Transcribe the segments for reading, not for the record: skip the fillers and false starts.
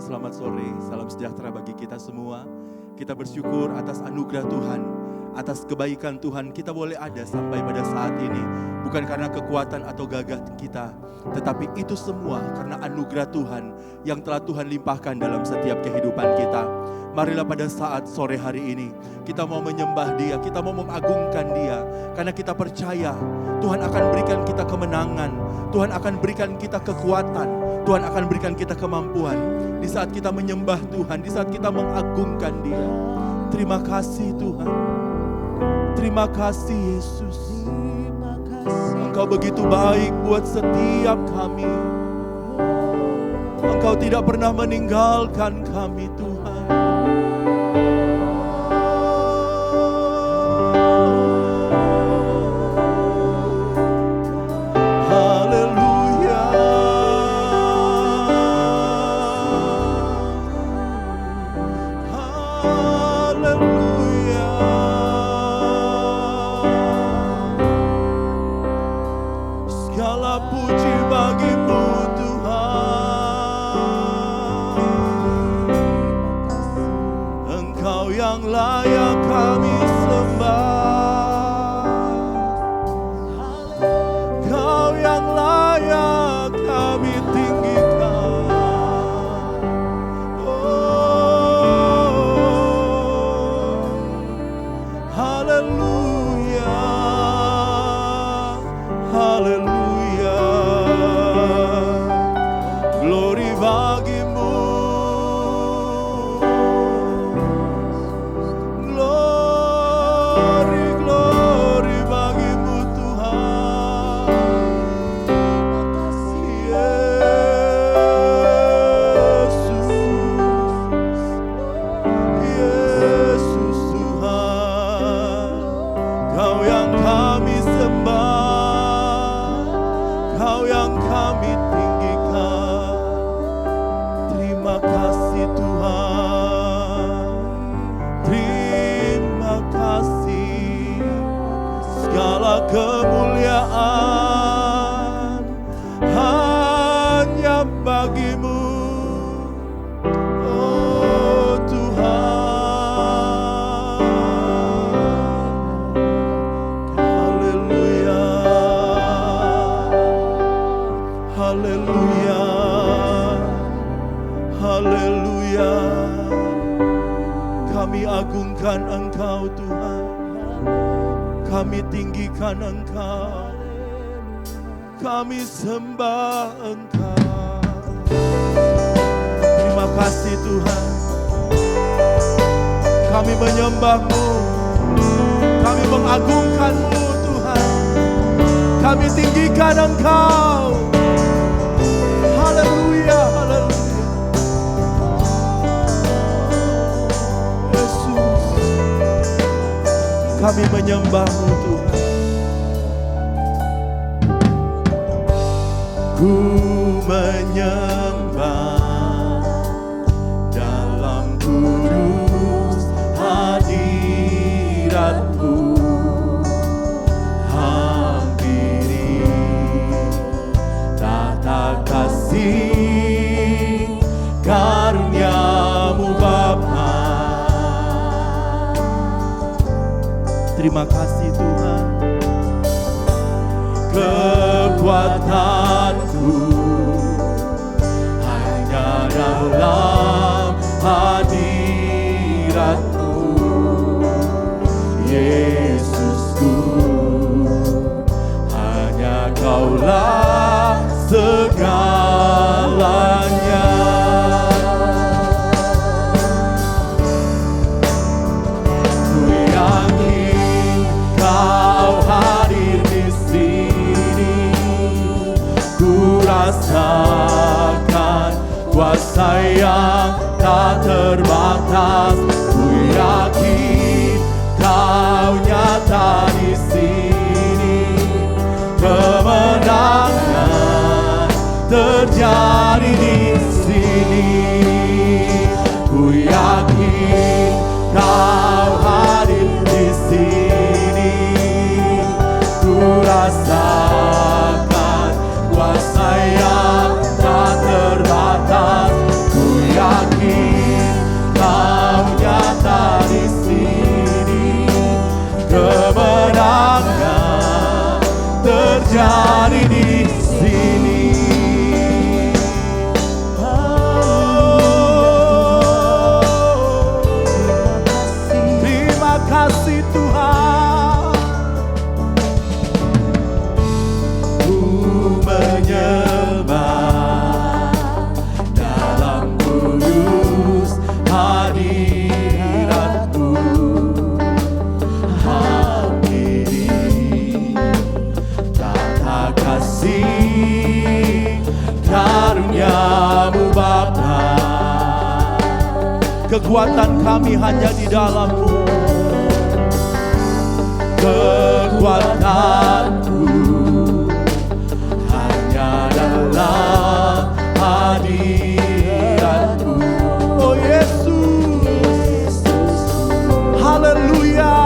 selamat sore, salam sejahtera bagi kita semua. Kita bersyukur atas anugerah Tuhan, atas kebaikan Tuhan kita boleh ada sampai pada saat ini. Bukan karena kekuatan atau gagah kita, tetapi itu semua karena anugerah Tuhan yang telah Tuhan limpahkan dalam setiap kehidupan kita. Marilah pada saat sore hari ini kita mau menyembah Dia, kita mau mengagungkan Dia, karena kita percaya Tuhan akan berikan kita kemenangan, Tuhan akan berikan kita kekuatan, Tuhan akan berikan kita kemampuan di saat kita menyembah Tuhan, di saat kita mengagungkan Dia. Terima kasih Tuhan, terima kasih Yesus. Engkau begitu baik buat setiap kami. Engkau tidak pernah meninggalkan kami Tuhan. Kemuliaan hanya bagimu, oh Tuhan. Haleluya, haleluya, haleluya. Kami agungkan Engkau Tuhan, kami tinggikan Engkau, kami sembah Engkau. Terima kasih Tuhan, kami menyembah-Mu, kami mengagungkan-Mu Tuhan, kami tinggikan Engkau. Haleluya, haleluya. Yesus, kami menyembah-Mu Tuhan. Ku menyembah dalam kudus hadirat-Mu, hampiri tata kasih karunia-Mu Bapa. Terima kasih Tuhan. Kekuatanku hanya dalam hadirat-Mu, Yesusku. Hanya Kaulah segalanya. Ku yakin Kau hadir di sini, ku rasakan kuasa yang tak terbatas. Ku yakin Kau nyata di sini, kemenangan terjadi di sini. Ku yakin Kau hadir di sini, ku rasakan kuasa yang tak terbatas. Ku yakin kekuatan kami hanya di dalam-Mu. Kekuatanku hanya dalam hadirat-Mu. Oh Yesus, haleluya.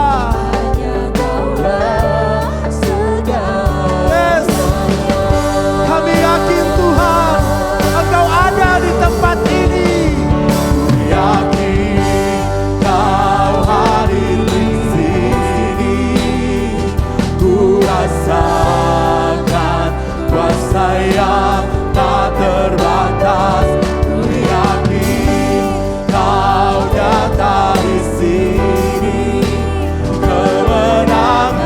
Yes, kami yakin Tuhan, Engkau ada di tempat ini. Yakin Kau hadir di sini. Ku rasakan kuasa yang tak terbatas. Ku yakin Kau nyata di sini. Kemenangan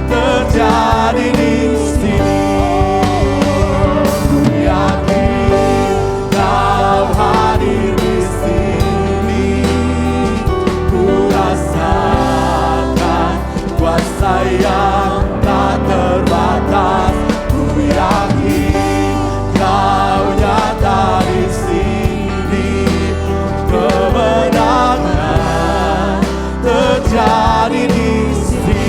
terjadi di sini. Ku yakin Kau hadir di sini. Ku rasakan kuasa yang tak terbatas. Ku yakin Kau nyata di sini. Kemenangan terjadi di sini.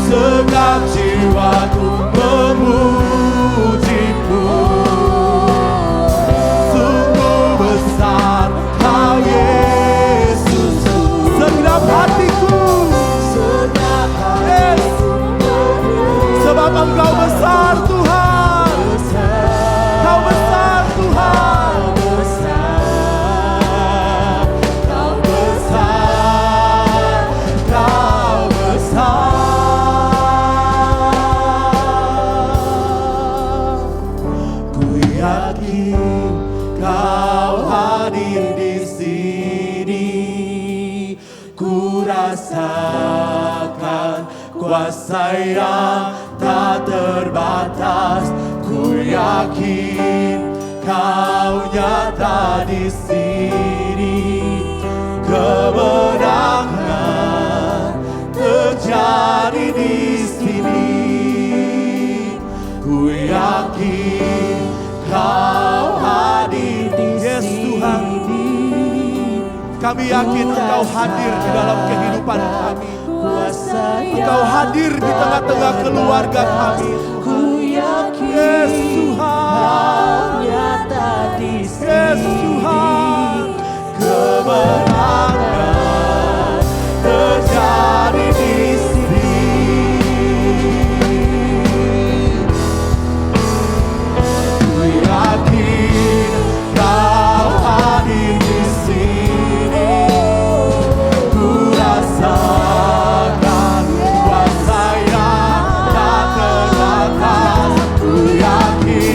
Segap jiwaku memuji-Mu. Sungguh besar Kau Yesus. Segenap hatiku, yes, sebab Engkau besar Tuhan. Kau besar Tuhan. Kau besar. Kau besar. Ku yakin Kau hadir di sini. Ku rasakan kuasa yang tak terbatas. Ku yakin Kau nyata di sini. Kemenangan terjadi di sini. Ku yakin Kau hadir di sini. Tuhan, kami yakin Engkau hadir di dalam kehidupan kami. Engkau hadir di tengah-tengah keluarga kami. Yes Tuhan, yes Tuhan. Kemenangan terjadi di sini. Ku yakin Kau hadir di sini. Ku rasakan kuasa yang tak terbatas. Ku yakin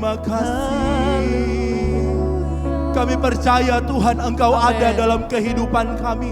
terima kasih. Kami percaya Tuhan Engkau ada dalam kehidupan kami.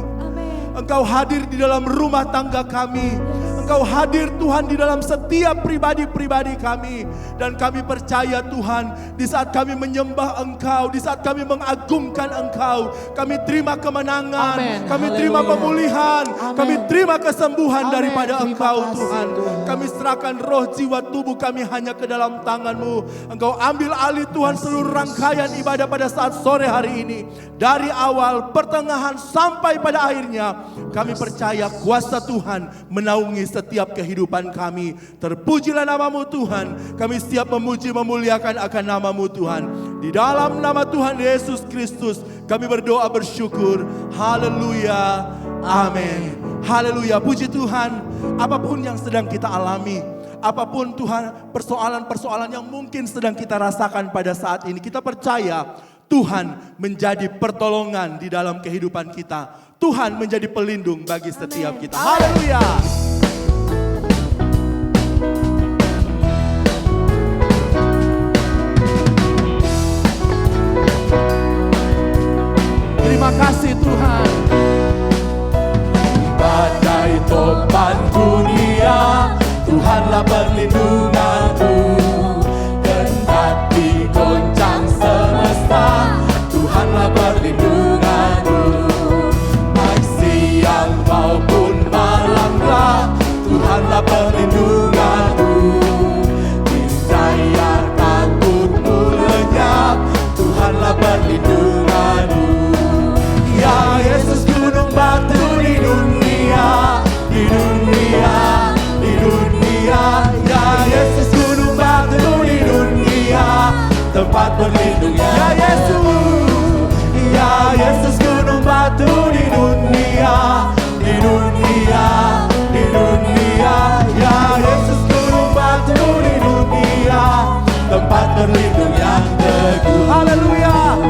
Engkau hadir di dalam rumah tangga kami. Engkau hadir Tuhan di dalam setiap pribadi-pribadi kami. Dan kami percaya Tuhan, di saat kami menyembah Engkau, di saat kami mengagungkan Engkau, kami terima kemenangan, kami terima pemulihan, kami terima kesembuhan daripada Engkau Tuhan. Kami serahkan roh, jiwa, tubuh kami hanya ke dalam tangan-Mu. Engkau ambil alih Tuhan seluruh rangkaian ibadah pada saat sore hari ini. Dari awal, pertengahan, sampai pada akhirnya, kami percaya kuasa Tuhan menaungi setiap kehidupan kami. Terpujilah nama-Mu Tuhan. Kami siap memuji memuliakan akan nama-Mu Tuhan. Di dalam nama Tuhan Yesus Kristus kami berdoa bersyukur. Haleluya. Amin. Haleluya. Puji Tuhan. Apapun yang sedang kita alami, apapun Tuhan persoalan-persoalan yang mungkin sedang kita rasakan pada saat ini, kita percaya Tuhan menjadi pertolongan di dalam kehidupan kita. Tuhan menjadi pelindung bagi setiap kita. Haleluya. Terima kasih Tuhan. Badai topan dunia, Tuhanlah perlindunganku. Kendati goncang semesta, Tuhanlah perlindunganku. Baik siang maupun malamlah, Tuhanlah perlindunganku. Niscaya takutmu lenyap, Tuhanlah perlindunganku. Ya Yesus gunung batu di dunia, di dunia, di dunia. Ya Yesus gunung batu di dunia, tempat berlindungnya. Ya Yesus, ya Yesus gunung batu di dunia, di dunia, di dunia. Ya Yesus gunung batu di dunia, tempat berlindung yang teguh. Haleluya.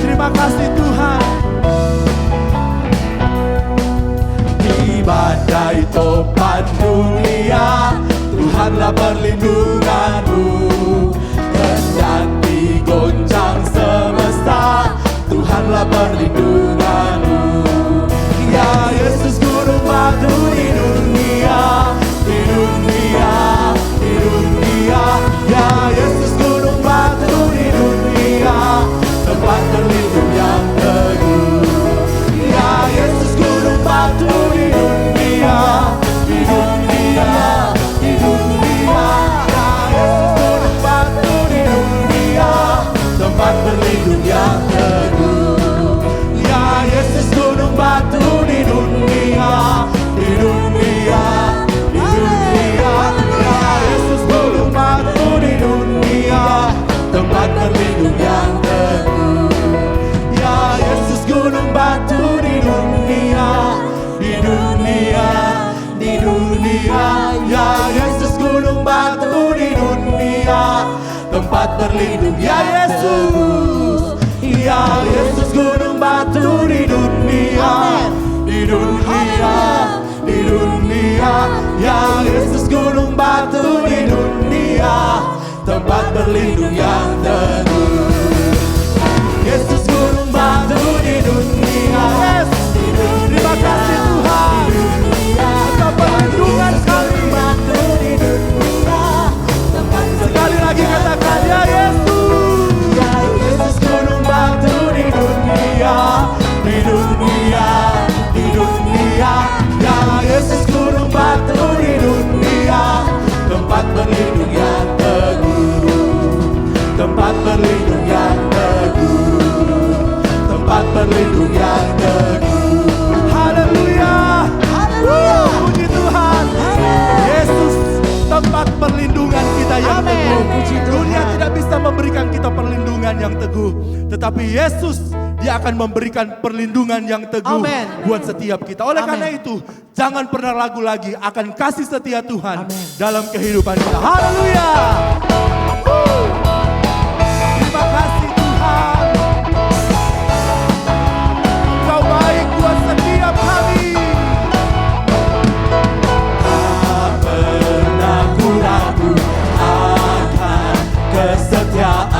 Terima kasih Tuhan. Di badai topan dunia, Tuhanlah perlindunganmu. Kendati goncang semesta, Tuhanlah perlindunganmu. Ya Yesus gunung batu di dunia, di dunia, di dunia. Ya Yesus gunung batu di dunia, tempat berlindung yang teguh. Ya Yesus gunung batu di dunia, di dunia, di dunia. Ya Yesus gunung batu di dunia, tempat berlindung yang teguh. Ya Yesus gunung batu di dunia, di dunia, di dunia. Ya Yesus gunung batu di dunia, tempat berlindung yang teguh. Ya Yesus gunung batu di dunia, di dunia, di dunia. Ya Yesus gunung batu di dunia, tempat berlindung. Ya Yesus, ya Yesus gunung batu di dunia, di dunia, di dunia. Ya Yesus gunung batu di dunia, tempat berlindung yang teguh. Yesus gunung batu di dunia, di dunia. Terima kasih Tuhan. Tetap perlindungan kami. Sekali lagi katakan ya Yesus. Ya Yesus gunung batu di dunia, di dunia, di dunia. Ya Yesus gunung batu di dunia, tempat berlindung yang teguh, tempat berlindung yang teguh, tempat berlindung yang teguh. Haleluya, haleluya. Puji Tuhan. Yesus tempat perlindungan kita yang teguh. Dunia tidak bisa memberikan kita perlindungan yang teguh, tetapi Yesus, Dia akan memberikan perlindungan yang teguh buat setiap kita. Oleh karena itu, jangan pernah ragu lagi akan kasih setia Tuhan dalam kehidupan kita. Haleluya. Terima kasih Tuhan. Kau baik buat setiap kami. Tak pernah ku ragu akan kesetiaan.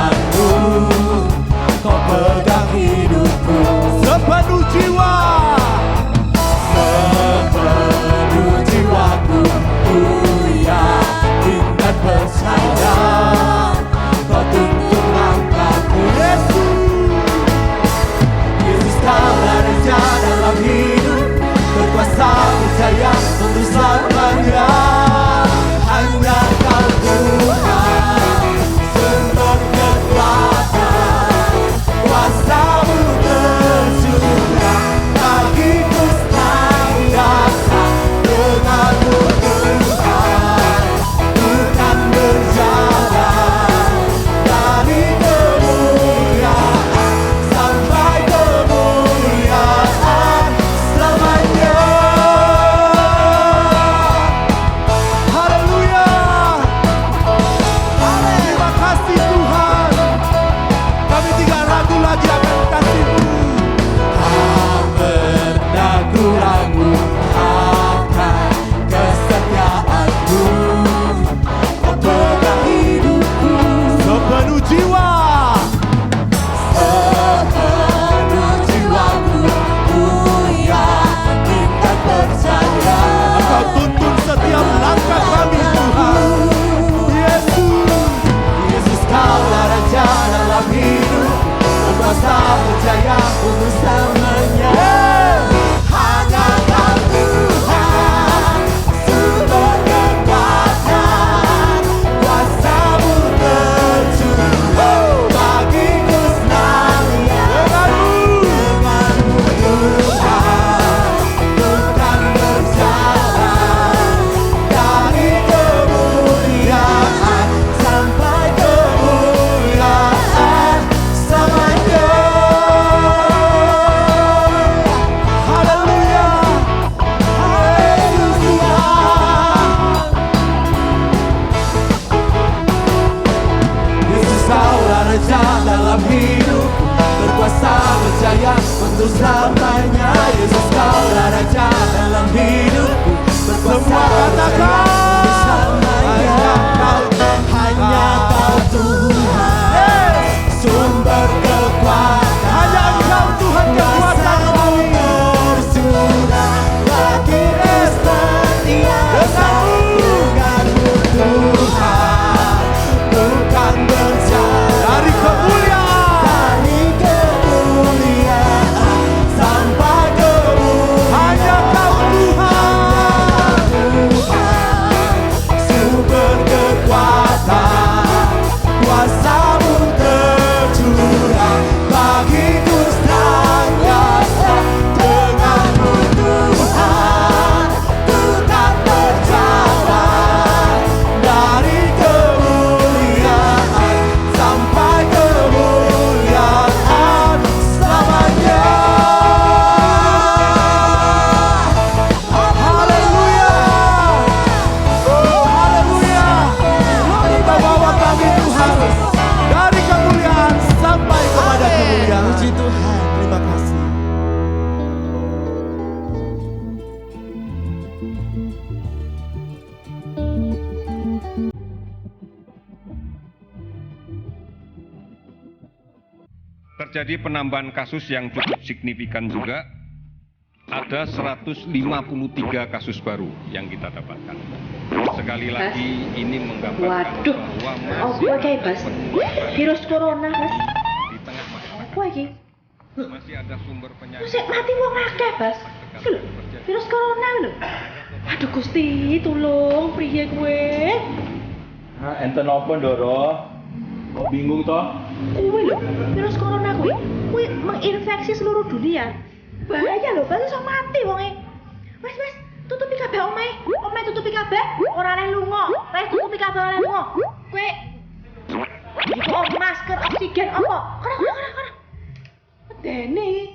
Raja dalam hidupku, berkuasa berjaya untuk selamanya. Yesus kaulah Raja dalam hidupku, berkuasa berjaya untuk selamanya. Hanya Kau Tuhan, sumber kekuatan. Hanya Engkau Tuhan kekuatanku. Bersurat bagi denganmu Tuhan, bukan berjalan dari kemuliaan sampai kemuliaan. Hanya Kau Tuhan, sumber kekuatan, kuasa-Mu tercurah bagiku selamanya. Denganmu Tuhan, ku tak berjalan dari kemuliaan sampai kemuliaan selamanya. Haleluya, haleluya. Kita bawa kami Tuhan dari kemuliaan sampai kepada kemuliaan. Puji Tuhan, terima kasih. Terjadi penambahan kasus yang cukup signifikan juga. Ada 153 kasus baru yang kita dapatkan. Sekali lagi ini menggambarkan Waduh, bahwa apa kayak Bas? Virus corona, Bas. di tengah masyarakat Apa iki? masih ada sumber penyakit. Masih mati wong akeh, Bas. Iki lho, virus corona lho. Aduh Gusti, tulung priye kowe? Enten apa Ndoro? Kok bingung toh? Kuwi lho, virus corona kuwi menginfeksi seluruh dunia. Bahaya lho, Bas iso mati wonge. Wes, tutupi kabeh omahe. Omahe tutupi kabeh, ora oleh lunga. Wes tutupi kabeh ora oleh lunga. Kowe iku masker, oksigen apa? Kono. Medeni.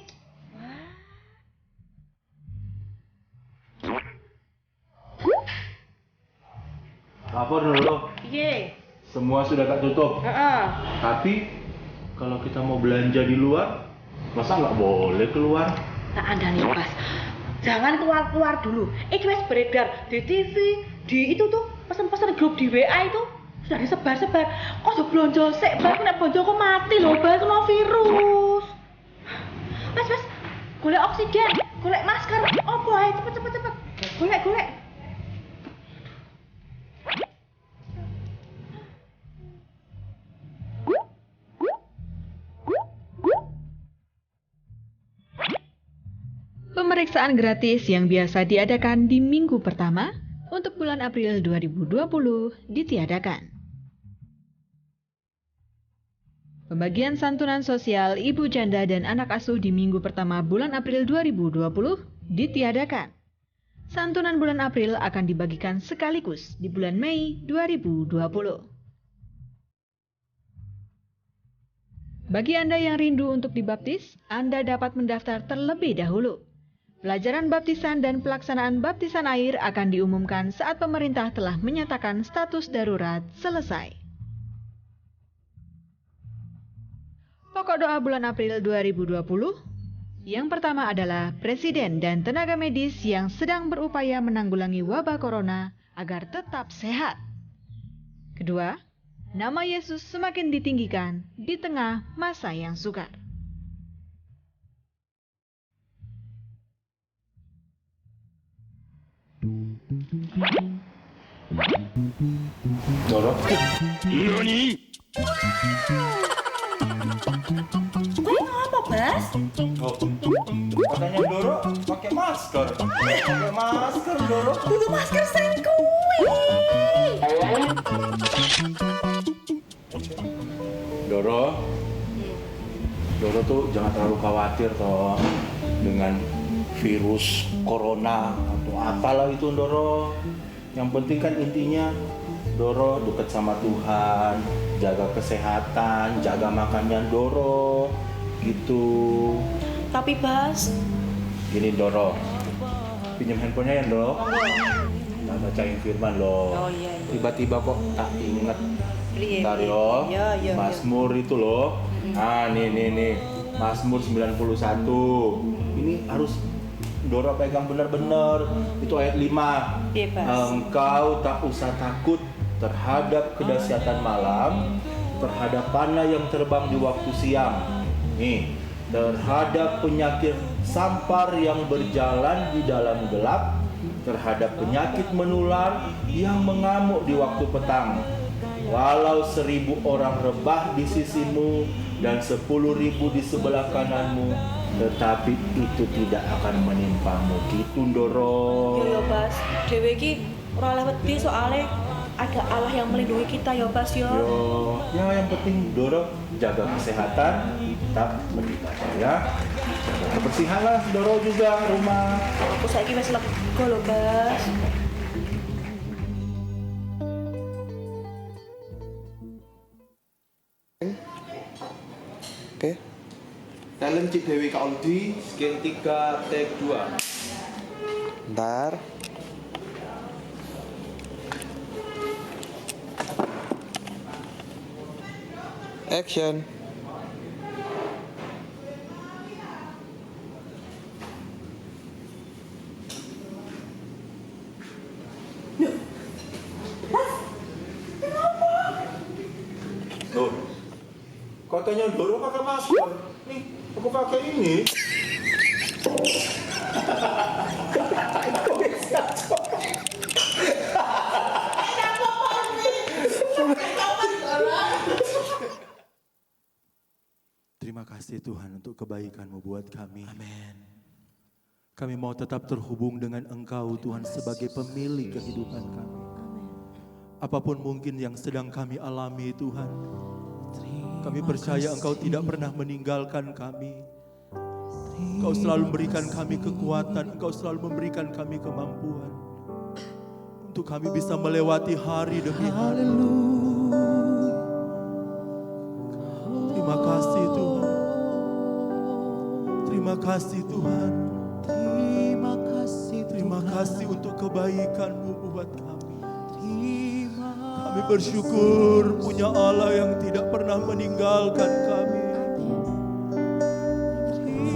Apa dulu? Piye? Semua sudah tak tutup. Heeh. Tapi kalau kita mau belanja di luar, masa nggak boleh keluar? Tak andani Bas. Jangan keluar dulu. Iki wis beredar di TV, di itu tuh pesan-pesan grup di WA itu sudah disebar-sebar. Kok blonjo sik, Bas nek blonjo kok mati lho, Bas kena virus. Mas, golek oksigen, golek masker, opo ae cepet. Golek. Pemeriksaan gratis yang biasa diadakan di minggu pertama untuk bulan April 2020 ditiadakan. Pembagian santunan sosial ibu janda dan anak asuh di minggu pertama bulan April 2020 ditiadakan. Santunan bulan April akan dibagikan sekaligus di bulan Mei 2020. Bagi Anda yang rindu untuk dibaptis, Anda dapat mendaftar terlebih dahulu. Pelajaran baptisan dan pelaksanaan baptisan air akan diumumkan saat pemerintah telah menyatakan status darurat selesai. Pokok doa bulan April 2020. Yang pertama adalah Presiden dan tenaga medis yang sedang berupaya menanggulangi wabah corona agar tetap sehat. Kedua, nama Yesus semakin ditinggikan di tengah masa yang sukar. Doro? Nani? Kowe ngapa, Bas? Oh, katanya Doro pakai masker. Pakai masker Doro. Dulu masker sing kuwi. Doro tuh jangan terlalu khawatir toh dengan virus corona atau apalah itu Doro. Yang penting kan intinya Doro dekat sama Tuhan, jaga kesehatan, jaga makannya Doro gitu. Tapi Bas, Gini Doro, pinjam handphonenya ya Doro. Nah, bacain firman loh. Oh, iya. Tiba-tiba kok tak inget Priye, Bentar priye. yo. Iya, iya, Mazmur itu loh. Nah, nih. Mazmur 91. Ini harus Doro pegang benar-benar. Itu ayat 5. Bebas. Engkau tak usah takut terhadap kedahsyatan malam, terhadap panah yang terbang di waktu siang. Nih, terhadap penyakit sampar yang berjalan di dalam gelap, terhadap penyakit menular yang mengamuk di waktu petang. Walau 1000 orang rebah di sisimu dan 10.000 di sebelah kananmu, tetapi itu tidak akan menimpamu. Gitu Ndoro. Yo Bas, dhewe iki ora oleh wedi soalnya ada Allah yang melindungi kita ya Bas yo. Yo, ya yang penting Doro jaga kesehatan, tetap beribadah ya. Jaga kebersihan lah Doro juga rumah. Aku saiki wis lega lho Bas. Oke. Talent Cik Dewi Kak Audi, scan 3, take 2. Bentar. Action. Loh, katanya Doro pakai masker. Nih, aku pakai ini. Terima kasih Tuhan untuk kebaikan-Mu buat kami. Amin. Kami mau tetap terhubung dengan Engkau Tuhan sebagai pemilik kehidupan kami. Apapun mungkin yang sedang kami alami Tuhan, kami percaya Engkau tidak pernah meninggalkan kami. Engkau selalu memberikan kami kekuatan, Engkau selalu memberikan kami kemampuan untuk kami bisa melewati hari demi hari. Terima kasih Tuhan. Terima kasih Tuhan. Terima kasih untuk kebaikan-Mu buat kami. Kami bersyukur punya Allah yang tidak pernah meninggalkan kami.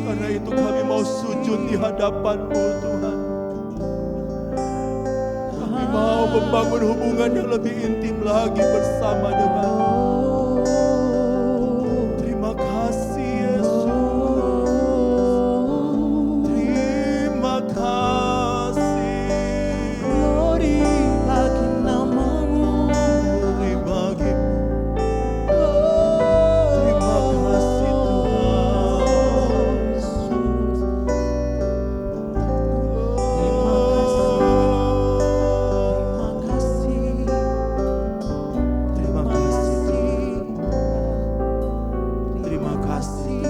Karena itu kami mau sujud di hadapan-Mu Tuhan. Kami mau membangun hubungan yang lebih intim lagi bersama dengan-Mu. Terima kasih Yesus. Terima kasih. Glory bagi namamu. Glory bagi-Mu. Terima kasih Tuhan. Terima kasih Tuhan. Terima kasih.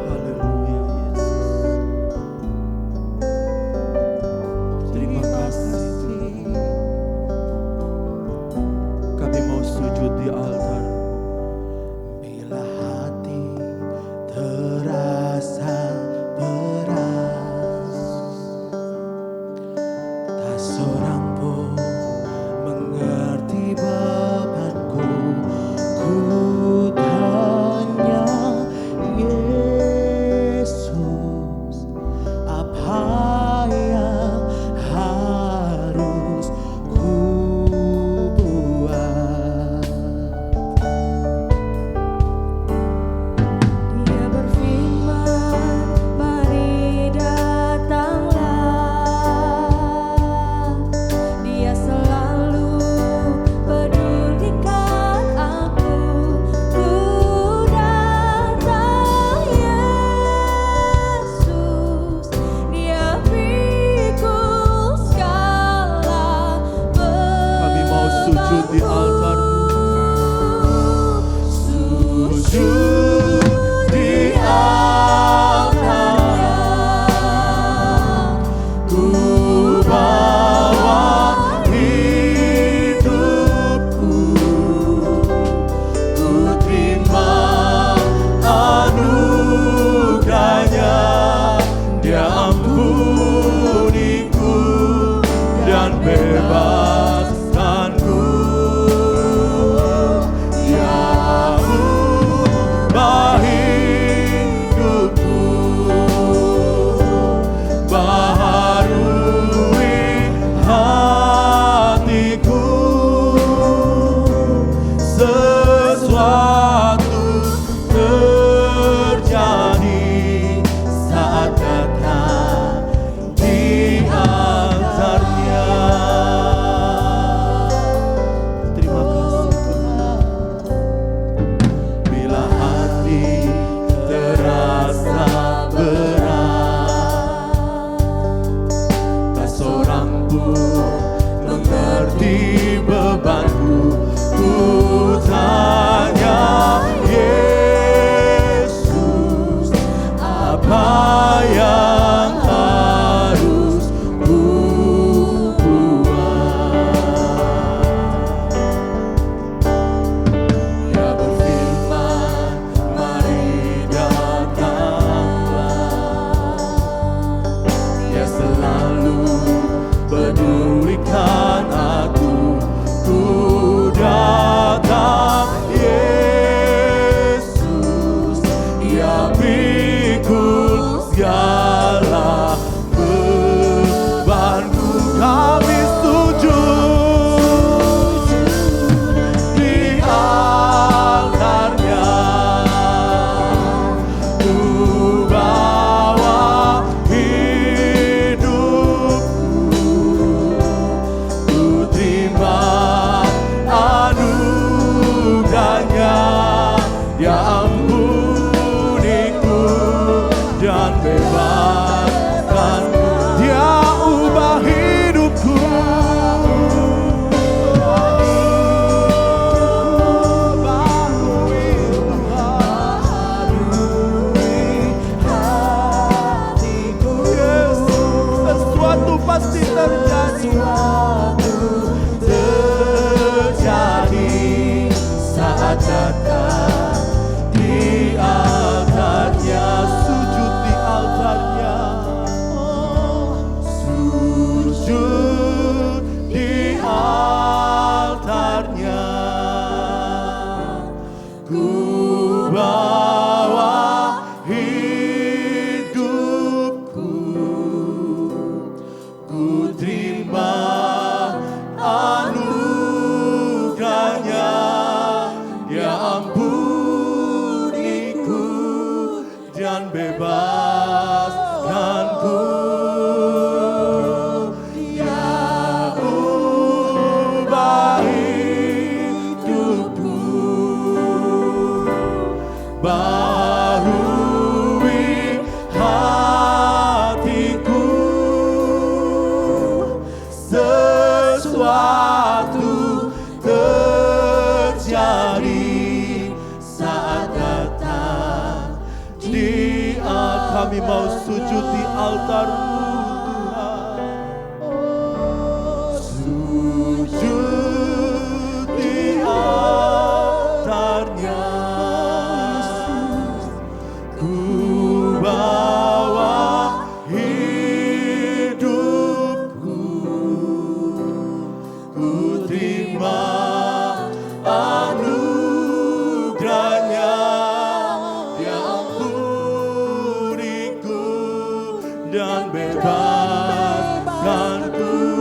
Haleluya Yesus. Terima kasih Tuhan. Kami mau sujud di altar. Bila hati terasa berat, tak seorang pun mengerti bebanku. Ku tanya Yesus, apa yang harus ku buat? Dia berfirman, mari datanglah. Dia selalu pedulikan aku. Ku datang Yesus, Dia pikul segala Kami mau sujud di altar-Mu. Sujud di altarnya, Ku bawa hidupku, ku terima anugerahnya. Dia ampuniku dan bebaskanku. dan bebaskanku. Dia ubah hidupku, barui hatiku. Sesuatu terjadi saat datang dia. Kami mau sujud di altar-Mu Tuhan. Sujud di altar-Nya. Ku bawa hidupku, ku terima anugerah-Nya. Dia ampuniku dan bebaskanku.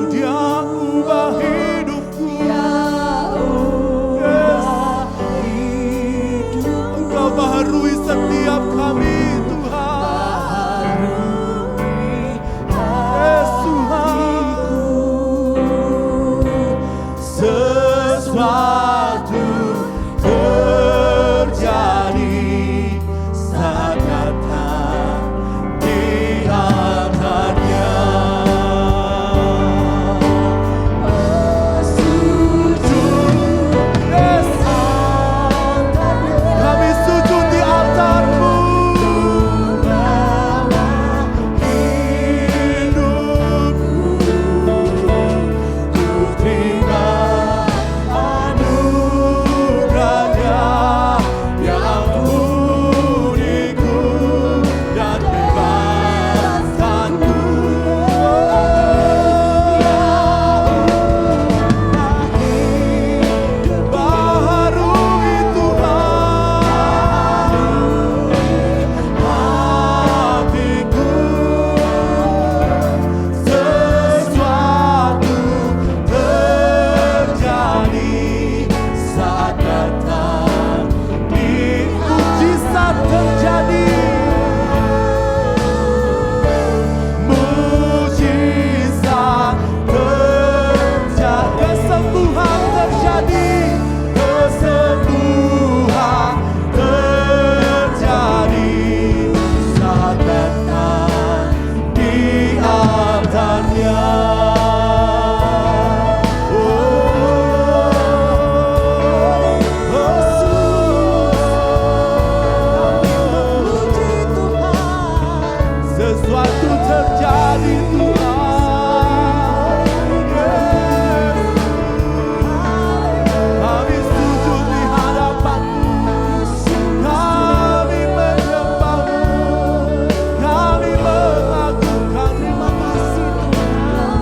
Dia ubah hidupku. Yes. Engkau baharui setiap kami Tuhan. Yes Tuhan. Sesuatu terjadi saat datang di altar-Nya. Sujud, yes. Kami sujud di altar-Mu. Hidupku, ku terima anugerah-Nya. Dia ampuniku dan bebaskanku. Baharui Tuhan hatiku. Sesuatu terjadi saat datang di mujizat terjadi. Mujizat terjadi. Kesembuhan terjadi. Kesembuhan terjadi saat datang di altar-Nya. Sesuatu terjadi Tuhan. Kami sujud di hadapan-Mu. Kami menyembah-Mu. Kami mengagungkan. Terima kasih Tuhan.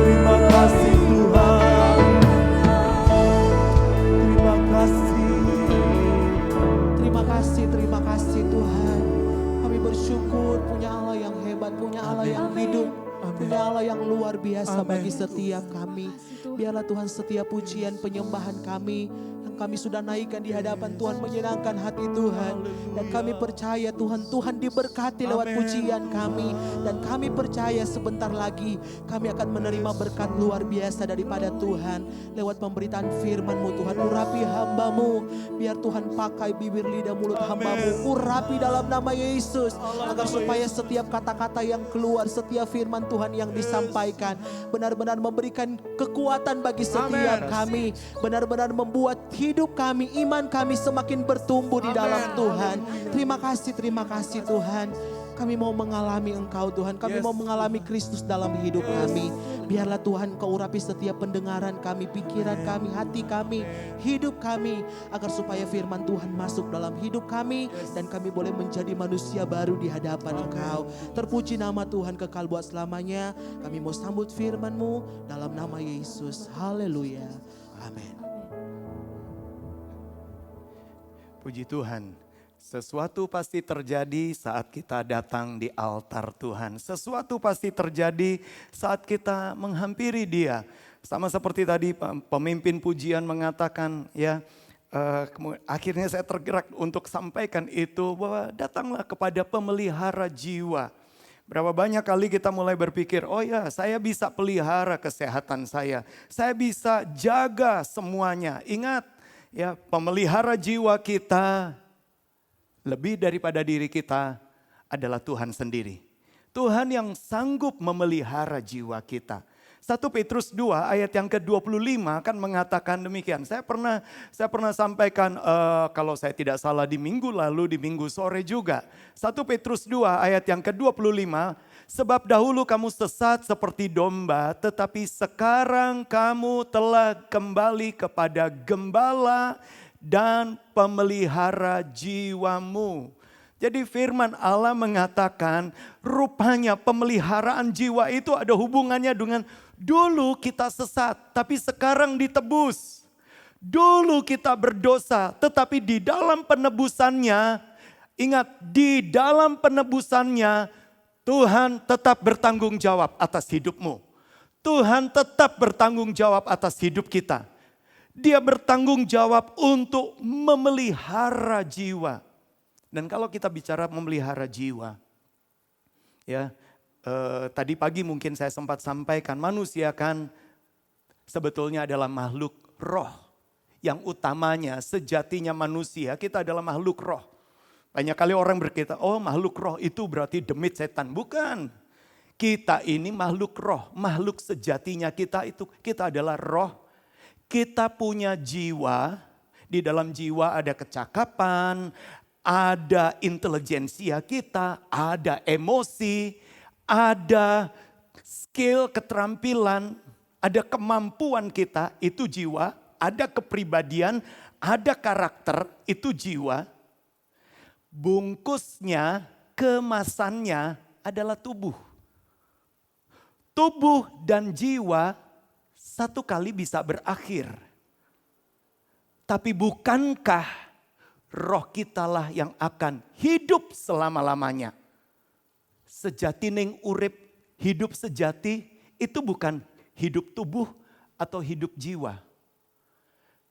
Terima kasih Tuhan. Terima kasih. Terima kasih Tuhan. Kami bersyukur punya Allah yang hebat, punya Allah yang hidup, punya Allah yang luar biasa bagi setiap kami. Biarlah Tuhan setiap pujian penyembahan kami yang kami sudah naikkan di hadapan Tuhan menyenangkan hati Tuhan. Dan kami percaya Tuhan diberkati lewat pujian kami. Dan kami percaya sebentar lagi kami akan menerima berkat luar biasa daripada Tuhan. Lewat pemberitaan firman-Mu Tuhan, urapi hamba-Mu. Biar Tuhan pakai bibir lidah mulut hamba-Mu, urapi dalam nama Yesus. Agar supaya setiap kata-kata yang keluar, setiap firman Tuhan yang disampaikan benar-benar memberikan kekuatan bagi setiap kami. Benar-benar membuat hidup kami, iman kami semakin bertumbuh di dalam Tuhan. Terima kasih Tuhan. Kami mau mengalami Engkau Tuhan. Kami mau mengalami Kristus dalam hidup kami. Biarlah Tuhan Kau urapi setiap pendengaran kami, pikiran kami, hati kami, hidup kami. Agar supaya firman Tuhan masuk dalam hidup kami. Dan kami boleh menjadi manusia baru di hadapan Engkau. Terpuji nama Tuhan kekal buat selamanya. Kami mau sambut firman-Mu dalam nama Yesus. Haleluya. Amin. Puji Tuhan. Sesuatu pasti terjadi saat kita datang di altar Tuhan. Sesuatu pasti terjadi saat kita menghampiri Dia. Sama seperti tadi pemimpin pujian mengatakan ya, akhirnya saya tergerak untuk sampaikan itu, bahwa datanglah kepada pemelihara jiwa. Berapa banyak kali kita mulai berpikir, oh ya saya bisa pelihara kesehatan saya bisa jaga semuanya. Ingat ya, pemelihara jiwa kita lebih daripada diri kita adalah Tuhan sendiri. Tuhan yang sanggup memelihara jiwa kita. 1 Petrus 2 ayat yang ke-25 kan mengatakan demikian. Saya pernah sampaikan kalau saya tidak salah di minggu lalu, di minggu sore juga. 1 Petrus 2 ayat yang ke-25, sebab dahulu kamu sesat seperti domba, tetapi sekarang kamu telah kembali kepada gembala dan pemelihara jiwamu. Jadi firman Allah mengatakan rupanya pemeliharaan jiwa itu ada hubungannya dengan dulu kita sesat tapi sekarang ditebus. Dulu kita berdosa tetapi di dalam penebusannya, ingat di dalam penebusannya Tuhan tetap bertanggung jawab atas hidupmu. Tuhan tetap bertanggung jawab atas hidup kita. Dia bertanggung jawab untuk memelihara jiwa. Dan kalau kita bicara memelihara jiwa, ya tadi pagi mungkin saya sempat sampaikan, manusia kan sebetulnya adalah makhluk roh. Yang utamanya sejatinya manusia, kita adalah makhluk roh. Banyak kali orang berkata, oh makhluk roh itu berarti demit setan. Bukan, kita ini makhluk roh, makhluk sejatinya kita adalah roh. Kita punya jiwa, di dalam jiwa ada kecakapan, ada intelijensia kita, ada emosi, ada skill, keterampilan, ada kemampuan kita, itu jiwa, ada kepribadian, ada karakter, itu jiwa. Bungkusnya, kemasannya adalah tubuh. Tubuh dan jiwa satu kali bisa berakhir. Tapi bukankah roh kitalah yang akan hidup selama-lamanya? Sejati ning urip, hidup sejati itu bukan hidup tubuh atau hidup jiwa.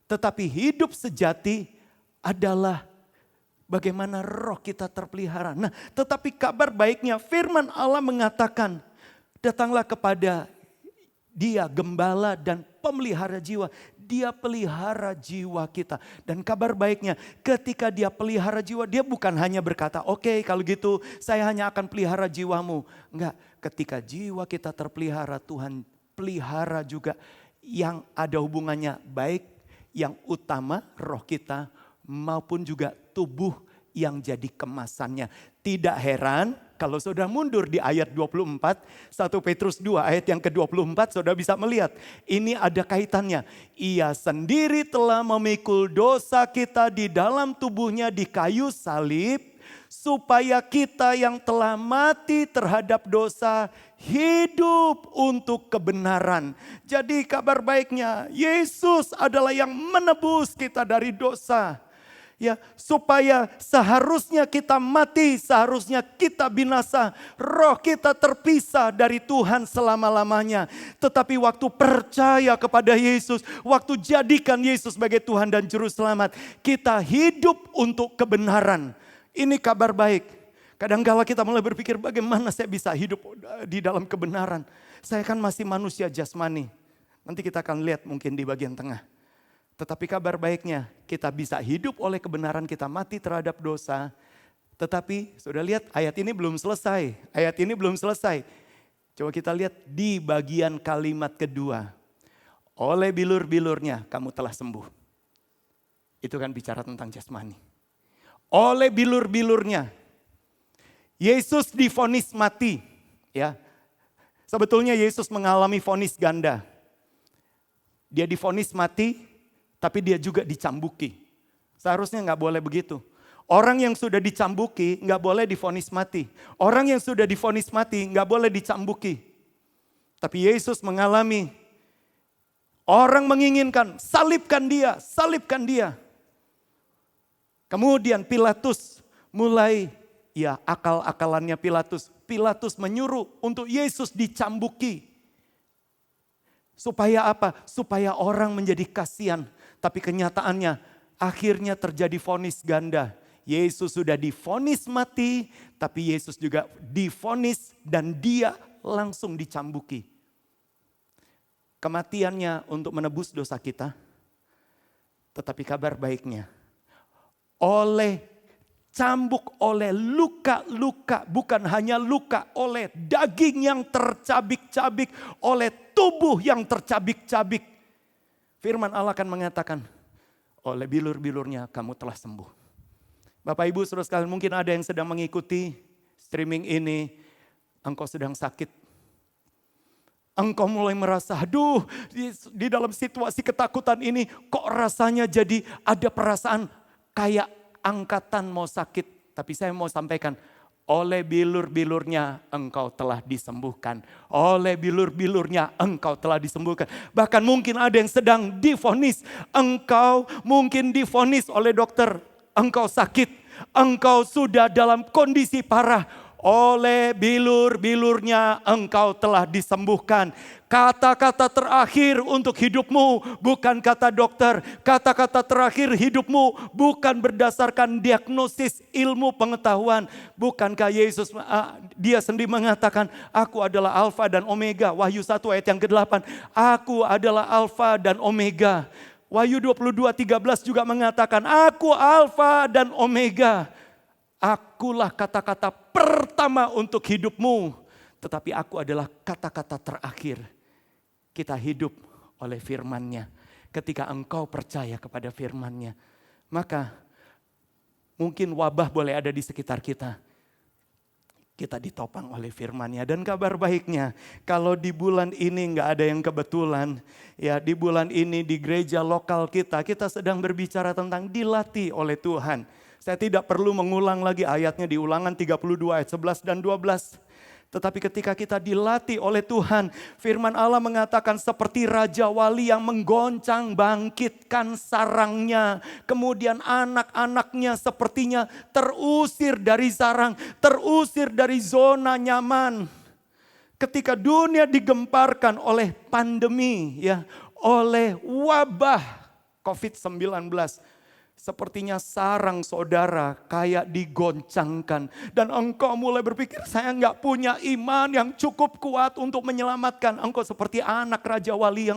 Tetapi hidup sejati adalah bagaimana roh kita terpelihara. Nah, tetapi kabar baiknya firman Allah mengatakan, datanglah kepada Dia gembala dan pemelihara jiwa. Dia pelihara jiwa kita. Dan kabar baiknya ketika dia pelihara jiwa, dia bukan hanya berkata, oke, kalau gitu saya hanya akan pelihara jiwamu. Enggak, ketika jiwa kita terpelihara, Tuhan pelihara juga yang ada hubungannya baik, yang utama roh kita maupun juga tubuh yang jadi kemasannya. Tidak heran kalau saudara mundur di ayat 24, 1 Petrus 2 ayat yang ke-24, saudara bisa melihat ini ada kaitannya. Ia sendiri telah memikul dosa kita di dalam tubuhnya di kayu salib, supaya kita yang telah mati terhadap dosa hidup untuk kebenaran. Jadi kabar baiknya, Yesus adalah yang menebus kita dari dosa. Ya, supaya seharusnya kita mati, seharusnya kita binasa, roh kita terpisah dari Tuhan selama-lamanya. Tetapi waktu percaya kepada Yesus, waktu jadikan Yesus sebagai Tuhan dan Juru Selamat, kita hidup untuk kebenaran. Ini kabar baik. Kadang-kala kita mulai berpikir bagaimana saya bisa hidup di dalam kebenaran. Saya kan masih manusia jasmani. Nanti kita akan lihat mungkin di bagian tengah. Tetapi kabar baiknya kita bisa hidup oleh kebenaran, kita mati terhadap dosa. Tetapi sudah lihat ayat ini belum selesai. Ayat ini belum selesai. Coba kita lihat di bagian kalimat kedua. Oleh bilur-bilurnya kamu telah sembuh. Itu kan bicara tentang jasmani. Oleh bilur-bilurnya. Yesus divonis mati. Ya. Sebetulnya Yesus mengalami vonis ganda. Dia divonis mati. Tapi dia juga dicambuki. Seharusnya nggak boleh begitu. Orang yang sudah dicambuki nggak boleh divonis mati. Orang yang sudah divonis mati nggak boleh dicambuki. Tapi Yesus mengalami, orang menginginkan salibkan dia, salibkan dia. Kemudian Pilatus mulai, ya akal-akalannya Pilatus. Pilatus menyuruh untuk Yesus dicambuki. Supaya apa? Supaya orang menjadi kasihan. Tapi kenyataannya Akhirnya terjadi vonis ganda. Yesus sudah divonis mati, tapi Yesus juga divonis dan dia langsung dicambuki. Kematiannya untuk menebus dosa kita. Tetapi kabar baiknya, oleh cambuk, oleh luka-luka, bukan hanya luka, oleh daging yang tercabik-cabik, oleh tubuh yang tercabik-cabik. Firman Allah akan mengatakan, oleh bilur-bilurnya kamu telah sembuh. Bapak Ibu saudara sekalian, mungkin ada yang sedang mengikuti streaming ini, engkau sedang sakit. Engkau mulai merasa, aduh di dalam situasi ketakutan ini kok rasanya jadi ada perasaan kayak angkatan mau sakit. Tapi saya mau sampaikan, oleh bilur-bilurnya engkau telah disembuhkan. Oleh bilur-bilurnya engkau telah disembuhkan. Bahkan mungkin ada yang sedang divonis. Engkau mungkin divonis oleh dokter. Engkau sakit, engkau sudah dalam kondisi parah. Oleh bilur-bilurnya engkau telah disembuhkan. Kata-kata terakhir untuk hidupmu bukan kata dokter. Kata-kata terakhir hidupmu bukan berdasarkan diagnosis ilmu pengetahuan. Bukankah Yesus dia sendiri mengatakan, aku adalah Alfa dan Omega. Wahyu 1 ayat yang ke-8. Aku adalah Alfa dan Omega. Wahyu 22:13 juga mengatakan, aku Alfa dan Omega. Akulah kata-kata pertama untuk hidupmu. Tetapi aku adalah kata-kata terakhir. Kita hidup oleh firman-Nya. Ketika engkau percaya kepada firman-Nya. Maka mungkin wabah boleh ada di sekitar kita. Kita ditopang oleh firman-Nya. Dan kabar baiknya, kalau di bulan ini nggak ada yang kebetulan. Ya, di bulan ini di gereja lokal kita sedang berbicara tentang dilatih oleh Tuhan. Saya tidak perlu mengulang lagi ayatnya di Ulangan 32 ayat 11 dan 12. Tetapi ketika kita dilatih oleh Tuhan, firman Allah mengatakan seperti Raja Wali yang menggoncang bangkitkan sarangnya. Kemudian anak-anaknya sepertinya terusir dari sarang, terusir dari zona nyaman. Ketika dunia digemparkan oleh pandemi, ya, oleh wabah COVID-19. Sepertinya sarang saudara kayak digoncangkan. Dan engkau mulai berpikir, saya nggak punya iman yang cukup kuat untuk menyelamatkan. Engkau seperti anak Raja Wali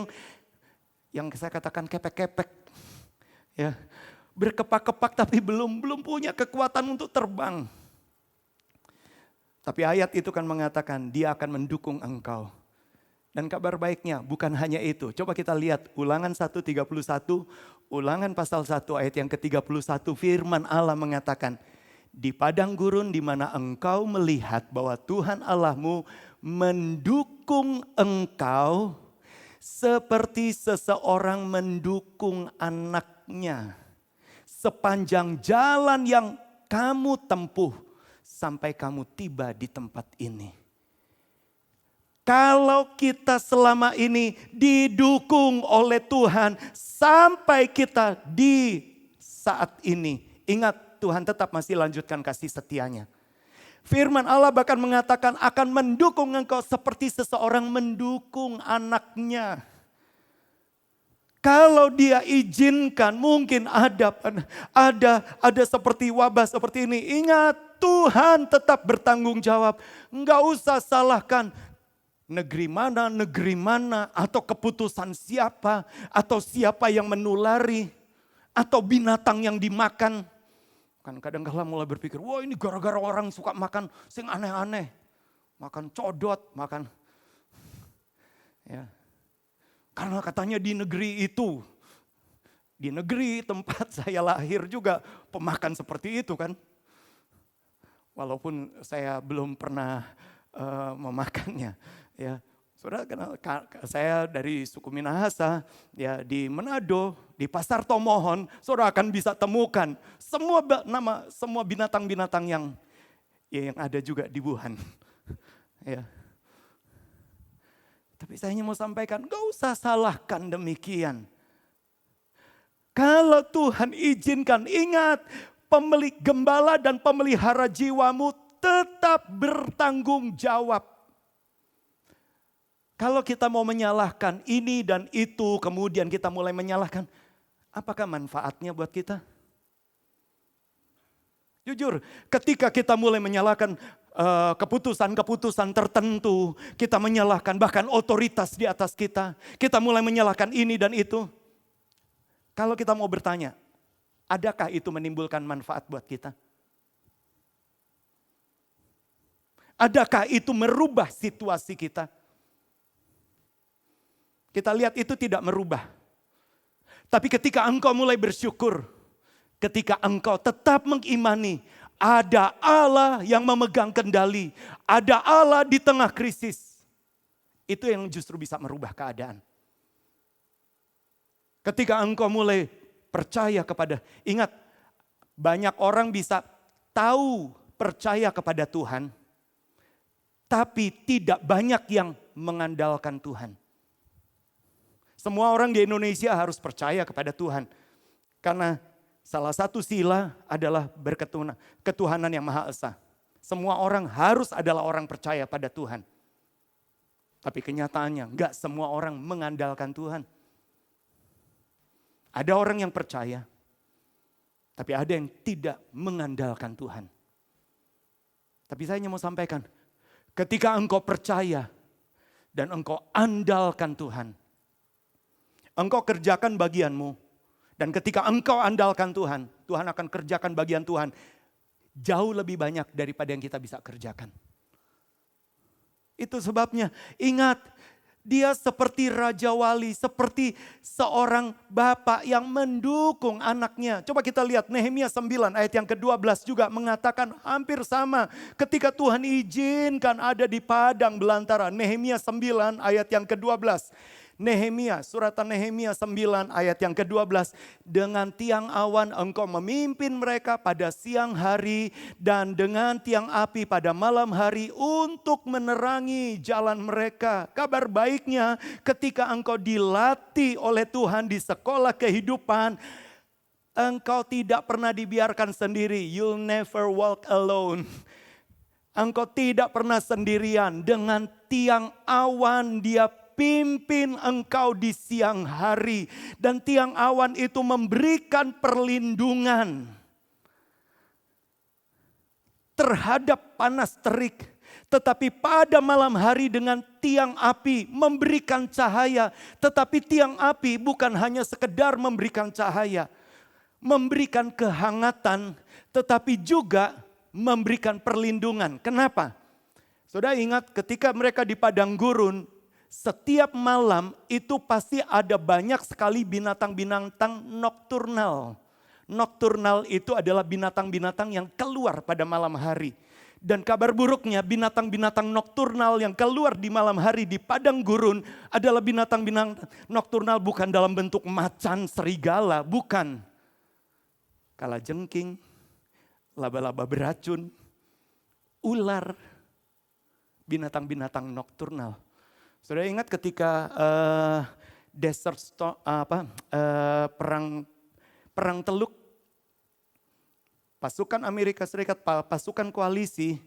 yang saya katakan kepek-kepek. Ya, berkepak-kepak tapi belum punya kekuatan untuk terbang. Tapi ayat itu kan mengatakan dia akan mendukung engkau. Dan kabar baiknya bukan hanya itu. Coba kita lihat Ulangan 1:31, Ulangan pasal 1 ayat yang ke-31, firman Allah mengatakan, di padang gurun di mana engkau melihat bahwa Tuhan Allahmu mendukung engkau seperti seseorang mendukung anaknya. Sepanjang jalan yang kamu tempuh sampai kamu tiba di tempat ini. Kalau kita selama ini didukung oleh Tuhan sampai kita di saat ini. Ingat, Tuhan tetap masih lanjutkan kasih setianya. Firman Allah bahkan mengatakan akan mendukung engkau seperti seseorang mendukung anaknya. Kalau dia izinkan, mungkin ada seperti wabah seperti ini. Ingat, Tuhan tetap bertanggung jawab. Enggak usah salahkan negeri mana, atau keputusan siapa, atau siapa yang menulari, atau binatang yang dimakan. Kan kadang-kadang mulai berpikir, wah ini gara-gara orang suka makan sing aneh-aneh. Makan codot, makan. Ya. Karena katanya di negeri itu, di negeri tempat saya lahir juga pemakan seperti itu kan. Walaupun saya belum pernah memakannya. Ya, saudara kenal, saya dari suku Minahasa, ya di Manado, di Pasar Tomohon, saudara akan bisa temukan semua binatang-binatang yang ada juga di Wuhan. Ya. Tapi saya hanya mau sampaikan, gak usah salahkan demikian. Kalau Tuhan izinkan, ingat, pemilik gembala dan pemelihara jiwamu tetap bertanggung jawab. Kalau kita mau menyalahkan ini dan itu, kemudian kita mulai menyalahkan, apakah manfaatnya buat kita? Jujur, ketika kita mulai menyalahkan keputusan-keputusan tertentu, kita menyalahkan bahkan otoritas di atas kita mulai menyalahkan ini dan itu. Kalau kita mau bertanya, adakah itu menimbulkan manfaat buat kita? Adakah itu merubah situasi kita? Kita lihat itu tidak merubah. Tapi ketika engkau mulai bersyukur, ketika engkau tetap mengimani, ada Allah yang memegang kendali, ada Allah di tengah krisis. Itu yang justru bisa merubah keadaan. Ketika engkau mulai percaya kepada, ingat, banyak orang bisa tahu percaya kepada Tuhan, tapi tidak banyak yang mengandalkan Tuhan. Semua orang di Indonesia harus percaya kepada Tuhan. Karena salah satu sila adalah ketuhanan yang Maha Esa. Semua orang harus adalah orang percaya pada Tuhan. Tapi kenyataannya enggak semua orang mengandalkan Tuhan. Ada orang yang percaya, tapi ada yang tidak mengandalkan Tuhan. Tapi saya hanya mau sampaikan, ketika engkau percaya dan engkau andalkan Tuhan, engkau kerjakan bagianmu. Dan ketika engkau andalkan Tuhan, Tuhan akan kerjakan bagian Tuhan jauh lebih banyak daripada yang kita bisa kerjakan. Itu sebabnya ingat, dia seperti Raja Wali, seperti seorang bapak yang mendukung anaknya. Coba kita lihat Nehemia 9 ayat yang ke-12 juga mengatakan hampir sama. Ketika Tuhan izinkan ada di padang belantara. Nehemia 9 ayat yang ke-12. Nehemia, suratan Nehemia 9 ayat yang ke-12. Dengan tiang awan engkau memimpin mereka pada siang hari dan dengan tiang api pada malam hari untuk menerangi jalan mereka. Kabar baiknya ketika engkau dilatih oleh Tuhan di sekolah kehidupan, engkau tidak pernah dibiarkan sendiri. You'll never walk alone. Engkau tidak pernah sendirian. Dengan tiang awan dia pimpin engkau di siang hari. Dan tiang awan itu memberikan perlindungan terhadap panas terik. Tetapi pada malam hari dengan tiang api memberikan cahaya. Tetapi tiang api bukan hanya sekedar memberikan cahaya, memberikan kehangatan, tetapi juga memberikan perlindungan. Kenapa? Saudara ingat ketika mereka di padang gurun, setiap malam itu pasti ada banyak sekali binatang-binatang nokturnal. Nokturnal itu adalah binatang-binatang yang keluar pada malam hari. Dan kabar buruknya binatang-binatang nokturnal yang keluar di malam hari di padang gurun adalah binatang-binatang nokturnal bukan dalam bentuk macan, serigala, bukan. Kalajengking, laba-laba beracun, ular, binatang-binatang nokturnal. Saudara ingat ketika perang Teluk, pasukan Amerika Serikat, pasukan koalisi,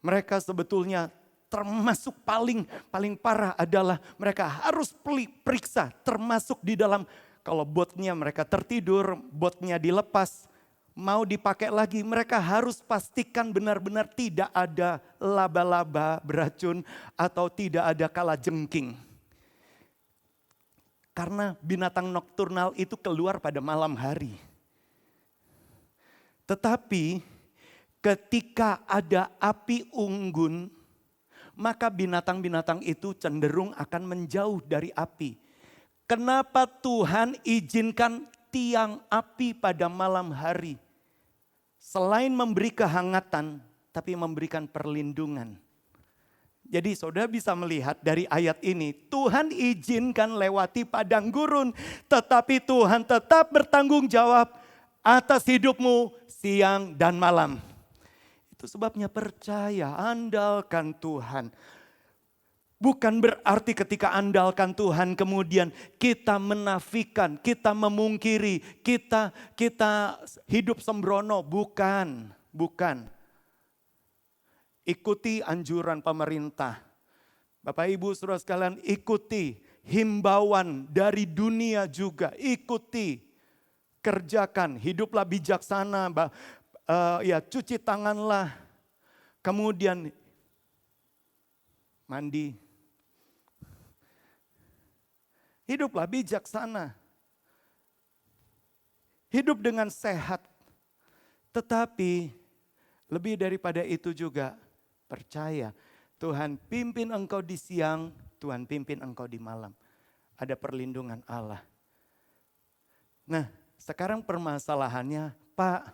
mereka sebetulnya termasuk paling parah adalah mereka harus periksa termasuk di dalam, kalau botnya mereka tertidur, botnya dilepas, mau dipakai lagi, mereka harus pastikan benar-benar tidak ada laba-laba beracun atau tidak ada kalajengking. Karena binatang nokturnal itu keluar pada malam hari. Tetapi ketika ada api unggun, maka binatang-binatang itu cenderung akan menjauh dari api. Kenapa Tuhan izinkan tiang api pada malam hari? Selain memberi kehangatan, tapi memberikan perlindungan. Jadi saudara bisa melihat dari ayat ini, Tuhan izinkan lewati padang gurun, tetapi Tuhan tetap bertanggung jawab atas hidupmu siang dan malam. Itu sebabnya percaya, andalkan Tuhan. Bukan berarti ketika andalkan Tuhan kemudian kita menafikan, kita memungkiri, kita hidup sembrono. Bukan. Ikuti anjuran pemerintah. Bapak Ibu saudara sekalian, ikuti himbauan dari dunia juga. Ikuti. kerjakan, hiduplah bijaksana, cuci tanganlah, kemudian mandi. Hiduplah bijaksana. Hidup dengan sehat. Tetapi lebih daripada itu juga percaya Tuhan pimpin engkau di siang, Tuhan pimpin engkau di malam. Ada perlindungan Allah. Nah, sekarang permasalahannya, Pak,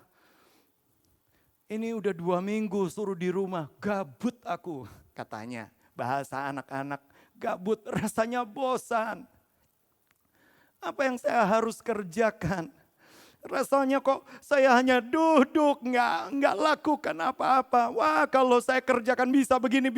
ini udah 2 minggu suruh di rumah, gabut aku katanya. Bahasa anak-anak, gabut rasanya bosan. Apa yang saya harus kerjakan? Rasanya kok saya hanya duduk, nggak lakukan apa-apa. Wah, kalau saya kerjakan bisa begini.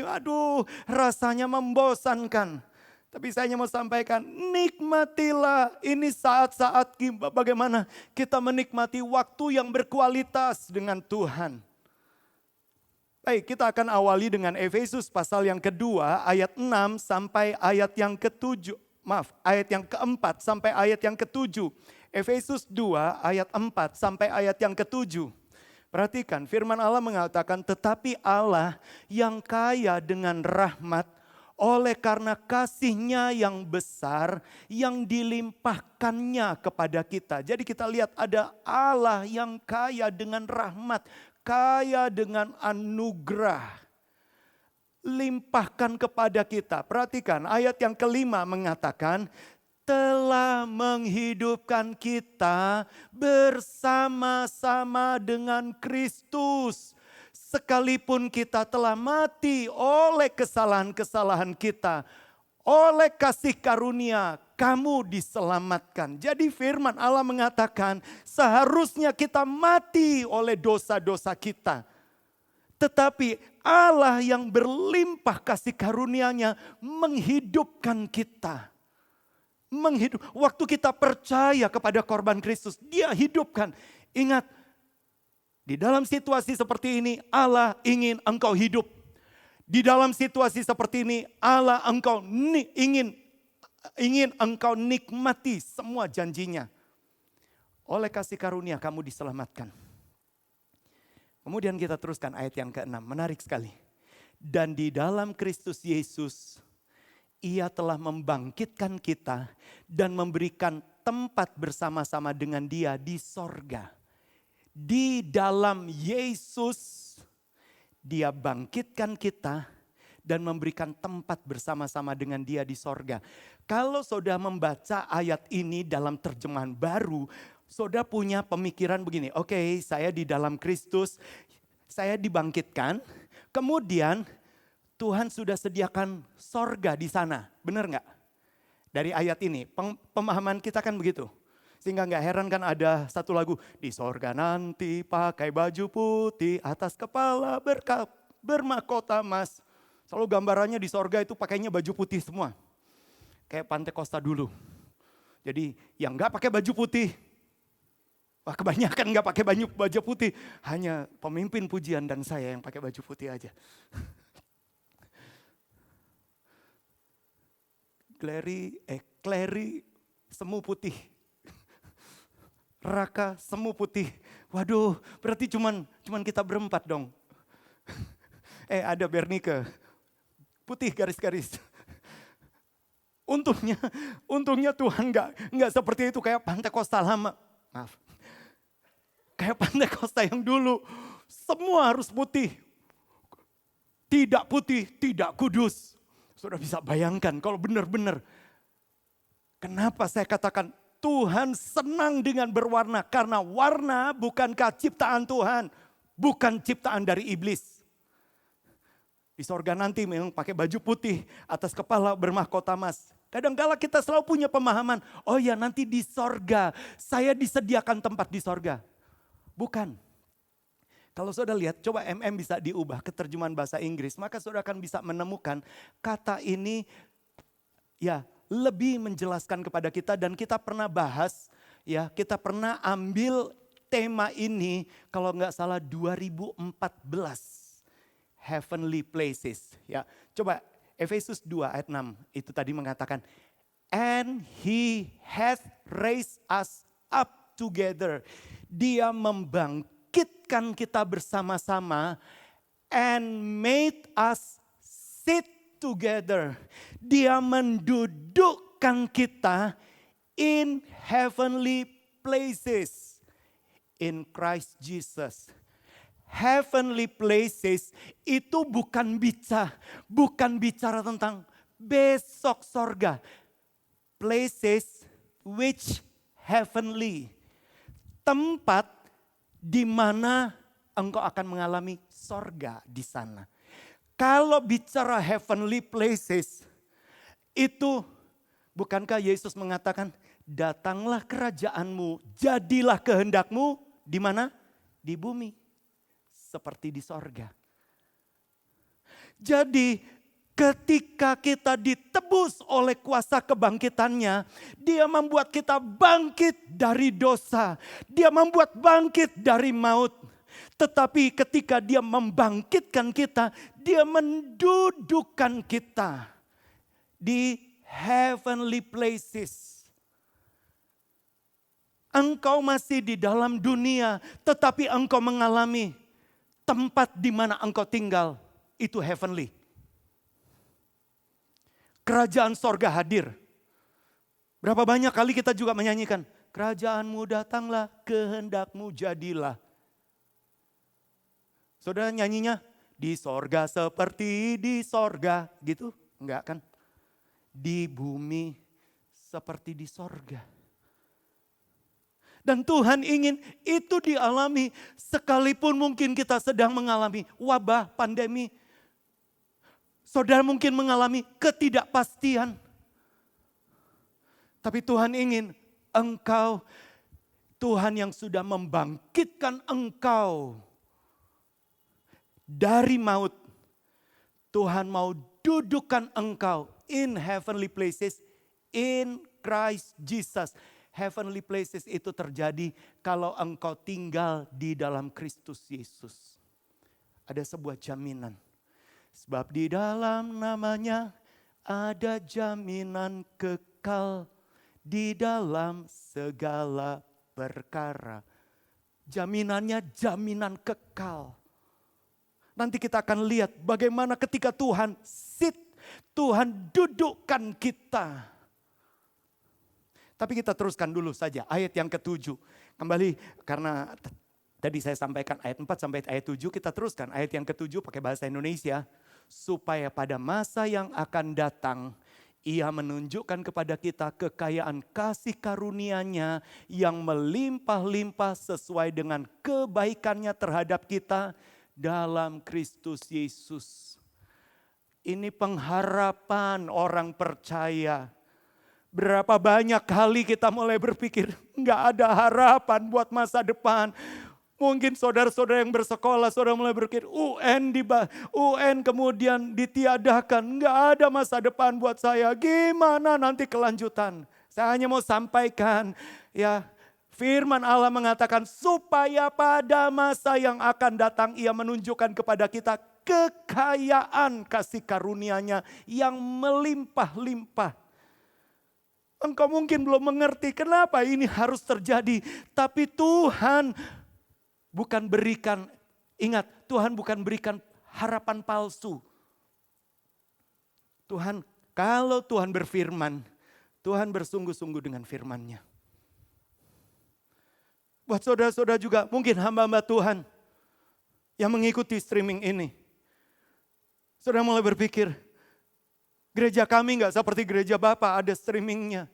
Aduh, rasanya membosankan. Tapi saya mau sampaikan, nikmatilah ini saat-saat bagaimana kita menikmati waktu yang berkualitas dengan Tuhan. Baik, kita akan awali dengan Efesus pasal yang kedua, ayat 6 sampai ayat yang ke-7. Ayat yang ke-4 sampai ayat yang ke-7. Efesus 2 ayat 4 sampai ayat yang ke-7. Perhatikan, firman Allah mengatakan, tetapi Allah yang kaya dengan rahmat, oleh karena kasih-Nya yang besar, yang dilimpahkannya kepada kita. Jadi kita lihat ada Allah yang kaya dengan rahmat, kaya dengan anugerah. Limpahkan kepada kita. Perhatikan ayat yang kelima mengatakan, telah menghidupkan kita bersama-sama dengan Kristus. Sekalipun kita telah mati oleh kesalahan-kesalahan kita, oleh kasih karunia kamu diselamatkan. Jadi firman Allah mengatakan seharusnya kita mati oleh dosa-dosa kita. Tetapi Allah yang berlimpah kasih karunia-Nya menghidupkan kita. Waktu kita percaya kepada korban Kristus, Dia hidupkan. Ingat, di dalam situasi seperti ini Allah ingin engkau hidup. Di dalam situasi seperti ini Allah ingin engkau nikmati semua janjinya. Oleh kasih karunia kamu diselamatkan. Kemudian kita teruskan ayat yang ke-6, menarik sekali. Dan di dalam Kristus Yesus, Ia telah membangkitkan kita dan memberikan tempat bersama-sama dengan Dia di sorga. Di dalam Yesus, Dia bangkitkan kita dan memberikan tempat bersama-sama dengan Dia di sorga. Kalau saudara membaca ayat ini dalam terjemahan baru, saudara punya pemikiran begini, oke, saya di dalam Kristus, saya dibangkitkan, kemudian Tuhan sudah sediakan sorga di sana, benar nggak? Dari ayat ini, pemahaman kita kan begitu. Sehingga nggak heran kan ada satu lagu, di sorga nanti pakai baju putih, atas kepala bermahkota emas. Selalu gambarannya di sorga itu pakainya baju putih semua. Kayak Pantai Costa dulu. Jadi yang nggak pakai baju putih, wah kebanyakan nggak pakai baju putih. Hanya pemimpin pujian dan saya yang pakai baju putih aja. Clary, semu putih. Raka, semu putih. Waduh, berarti cuman kita berempat dong. Ada Bernike, putih garis-garis. Untungnya Tuhan nggak seperti itu kayak Pantai Costa lama. Maaf. Kayak Pantai Costa yang dulu, semua harus putih. Tidak putih, tidak kudus. Sudah bisa bayangkan kalau benar-benar. Kenapa saya katakan Tuhan senang dengan berwarna? Karena warna bukankah ciptaan Tuhan, bukan ciptaan dari iblis. Di sorga nanti memang pakai baju putih, atas kepala bermahkota emas. Kadang-kala kita selalu punya pemahaman, oh ya nanti di sorga, saya disediakan tempat di sorga. Bukan. Kalau saudara lihat, coba bisa diubah ke terjemahan bahasa Inggris, maka saudara akan bisa menemukan kata ini ya lebih menjelaskan kepada kita, dan kita pernah bahas, ya kita pernah ambil tema ini kalau nggak salah 2014, Heavenly Places. Ya, coba Efesus 2 ayat 6 itu tadi mengatakan, and He hath raised us up together. Dia membangkitkan kita bersama-sama and made us sit together. Dia mendudukkan kita in heavenly places in Christ Jesus. Heavenly places itu bukan bicara tentang besok sorga. Places which heavenly. Tempat di mana engkau akan mengalami sorga di sana. Kalau bicara heavenly places, itu bukankah Yesus mengatakan, datanglah kerajaanmu, jadilah kehendakmu di mana? Di bumi, seperti di sorga. Jadi ketika kita ditebus oleh kuasa kebangkitannya, dia membuat kita bangkit dari dosa. Dia membuat bangkit dari maut. Tetapi ketika dia membangkitkan kita, dia mendudukkan kita di heavenly places. Engkau masih di dalam dunia, tetapi engkau mengalami tempat di mana engkau tinggal, itu heavenly. Kerajaan sorga hadir. Berapa banyak kali kita juga menyanyikan, kerajaanmu datanglah, kehendakmu jadilah. Saudara nyanyinya, di sorga seperti di sorga, gitu? Enggak kan? Di bumi seperti di sorga. Dan Tuhan ingin itu dialami sekalipun mungkin kita sedang mengalami wabah, pandemi. Saudara mungkin mengalami ketidakpastian. Tapi Tuhan ingin engkau, Tuhan yang sudah membangkitkan engkau dari maut, Tuhan mau dudukkan engkau in heavenly places in Christ Jesus. Heavenly places itu terjadi kalau engkau tinggal di dalam Kristus Yesus. Ada sebuah jaminan. Sebab di dalam namanya ada jaminan kekal di dalam segala perkara. Jaminannya jaminan kekal. Nanti kita akan lihat bagaimana ketika Tuhan Tuhan dudukkan kita. Tapi kita teruskan dulu saja ayat yang ke-7. Kembali karena tadi saya sampaikan ayat 4 sampai ayat 7, kita teruskan ayat yang ke-7 pakai bahasa Indonesia. Supaya pada masa yang akan datang, Ia menunjukkan kepada kita kekayaan kasih karunia-Nya yang melimpah-limpah sesuai dengan kebaikannya terhadap kita dalam Kristus Yesus. Ini pengharapan orang percaya. Berapa banyak kali kita mulai berpikir, enggak ada harapan buat masa depan. Mungkin saudara-saudara yang bersekolah, saudara mulai berpikir UN kemudian ditiadakan. Enggak ada masa depan buat saya, gimana nanti kelanjutan. Saya hanya mau sampaikan ya, firman Allah mengatakan supaya pada masa yang akan datang Ia menunjukkan kepada kita kekayaan kasih karunia-Nya yang melimpah-limpah. Engkau mungkin belum mengerti kenapa ini harus terjadi. Tapi Tuhan bukan berikan, ingat Tuhan bukan berikan harapan palsu. Tuhan, kalau Tuhan berfirman, Tuhan bersungguh-sungguh dengan firman-Nya. Buat saudara-saudara juga mungkin hamba-hamba Tuhan yang mengikuti streaming ini. Saudara mulai berpikir, gereja kami enggak seperti gereja Bapak, ada streamingnya.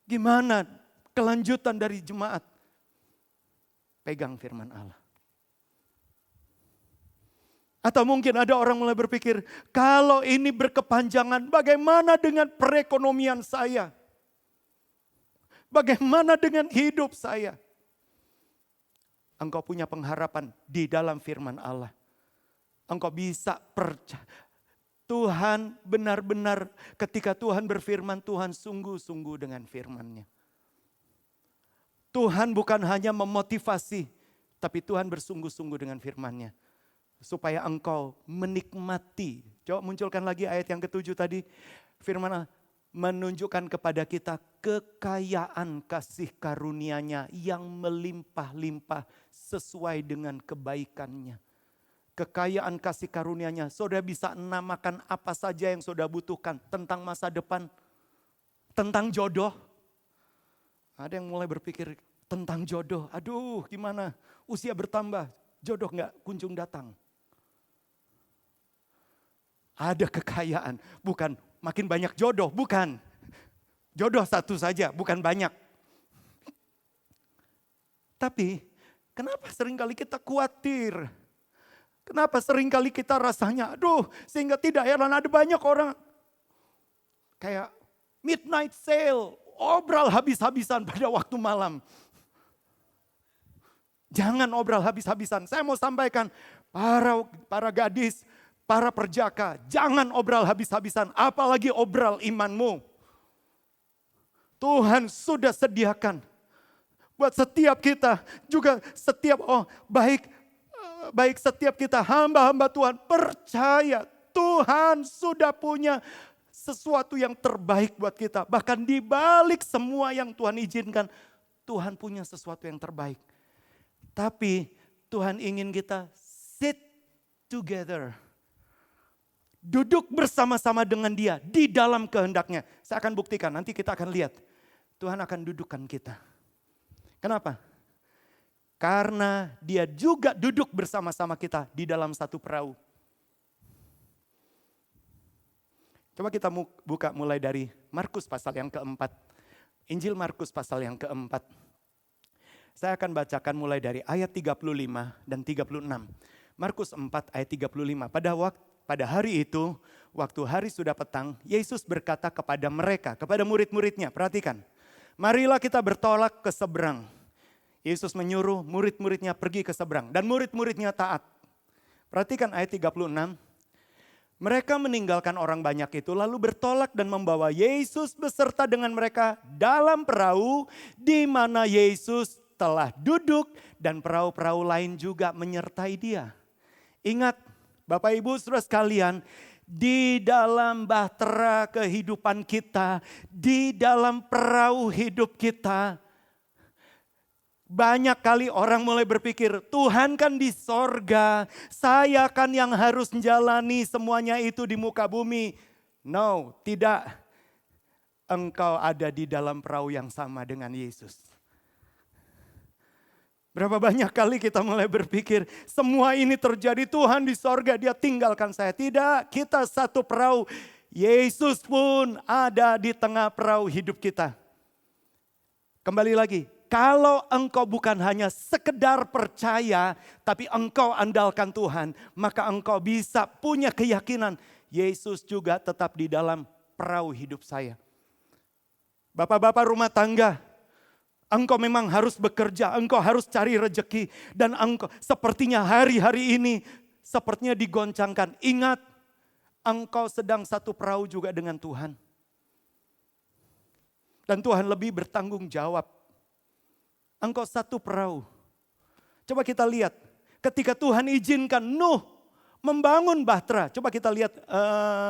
Gimana kelanjutan dari jemaat? Pegang firman Allah. Atau mungkin ada orang mulai berpikir, kalau ini berkepanjangan, bagaimana dengan perekonomian saya? Bagaimana dengan hidup saya? Engkau punya pengharapan di dalam firman Allah. Engkau bisa percaya. Tuhan benar-benar ketika Tuhan berfirman, Tuhan sungguh-sungguh dengan firman-Nya. Tuhan bukan hanya memotivasi, tapi Tuhan bersungguh-sungguh dengan firman-Nya. Supaya engkau menikmati. Coba munculkan lagi ayat yang ke-7 tadi. Firman Allah, menunjukkan kepada kita kekayaan kasih karunia-Nya yang melimpah-limpah sesuai dengan kebaikannya. Kekayaan kasih karunia-Nya, saudara bisa namakan apa saja yang saudara butuhkan tentang masa depan, tentang jodoh. Ada yang mulai berpikir tentang jodoh, aduh gimana, usia bertambah, jodoh gak kunjung datang. Ada kekayaan, bukan makin banyak jodoh, bukan. Jodoh satu saja, bukan banyak. Tapi kenapa seringkali kita khawatir? Kenapa seringkali kita rasanya, aduh sehingga tidak heran ada banyak orang kayak midnight sale, obral habis-habisan pada waktu malam. Jangan obral habis-habisan. Saya mau sampaikan para gadis, para perjaka, jangan obral habis-habisan, apalagi obral imanmu. Tuhan sudah sediakan buat setiap kita, juga setiap baik setiap kita hamba-hamba Tuhan percaya Tuhan sudah punya sesuatu yang terbaik buat kita. Bahkan di balik semua yang Tuhan izinkan, Tuhan punya sesuatu yang terbaik. Tapi Tuhan ingin kita sit together. Duduk bersama-sama dengan Dia di dalam kehendak-Nya. Saya akan buktikan, nanti kita akan lihat. Tuhan akan dudukkan kita. Kenapa? Karena Dia juga duduk bersama-sama kita di dalam satu perahu. Coba kita buka mulai dari Markus pasal yang keempat. Injil Markus pasal yang keempat. Saya akan bacakan mulai dari ayat 35 dan 36. Markus 4 ayat 35. Pada hari itu, waktu hari sudah petang, Yesus berkata kepada mereka, kepada murid-muridnya, perhatikan. Marilah kita bertolak ke seberang. Yesus menyuruh murid-muridnya pergi ke seberang. Dan murid-muridnya taat. Perhatikan ayat 36. Mereka meninggalkan orang banyak itu lalu bertolak dan membawa Yesus beserta dengan mereka dalam perahu di mana Yesus telah duduk dan perahu-perahu lain juga menyertai Dia. Ingat Bapak Ibu Saudara sekalian, di dalam bahtera kehidupan kita, di dalam perahu hidup kita, banyak kali orang mulai berpikir, Tuhan kan di sorga, saya kan yang harus menjalani semuanya itu di muka bumi. No, tidak. Engkau ada di dalam perahu yang sama dengan Yesus. Berapa banyak kali kita mulai berpikir, semua ini terjadi Tuhan di sorga, Dia tinggalkan saya. Tidak, kita satu perahu. Yesus pun ada di tengah perahu hidup kita. Kembali lagi. Kalau engkau bukan hanya sekedar percaya, tapi engkau andalkan Tuhan, maka engkau bisa punya keyakinan, Yesus juga tetap di dalam perahu hidup saya. Bapak-bapak rumah tangga, engkau memang harus bekerja, engkau harus cari rejeki, dan engkau sepertinya hari-hari ini sepertinya digoncangkan. Ingat, engkau sedang satu perahu juga dengan Tuhan. Dan Tuhan lebih bertanggung jawab. Engkau satu perahu. Coba kita lihat ketika Tuhan izinkan Nuh membangun bahtera. Coba kita lihat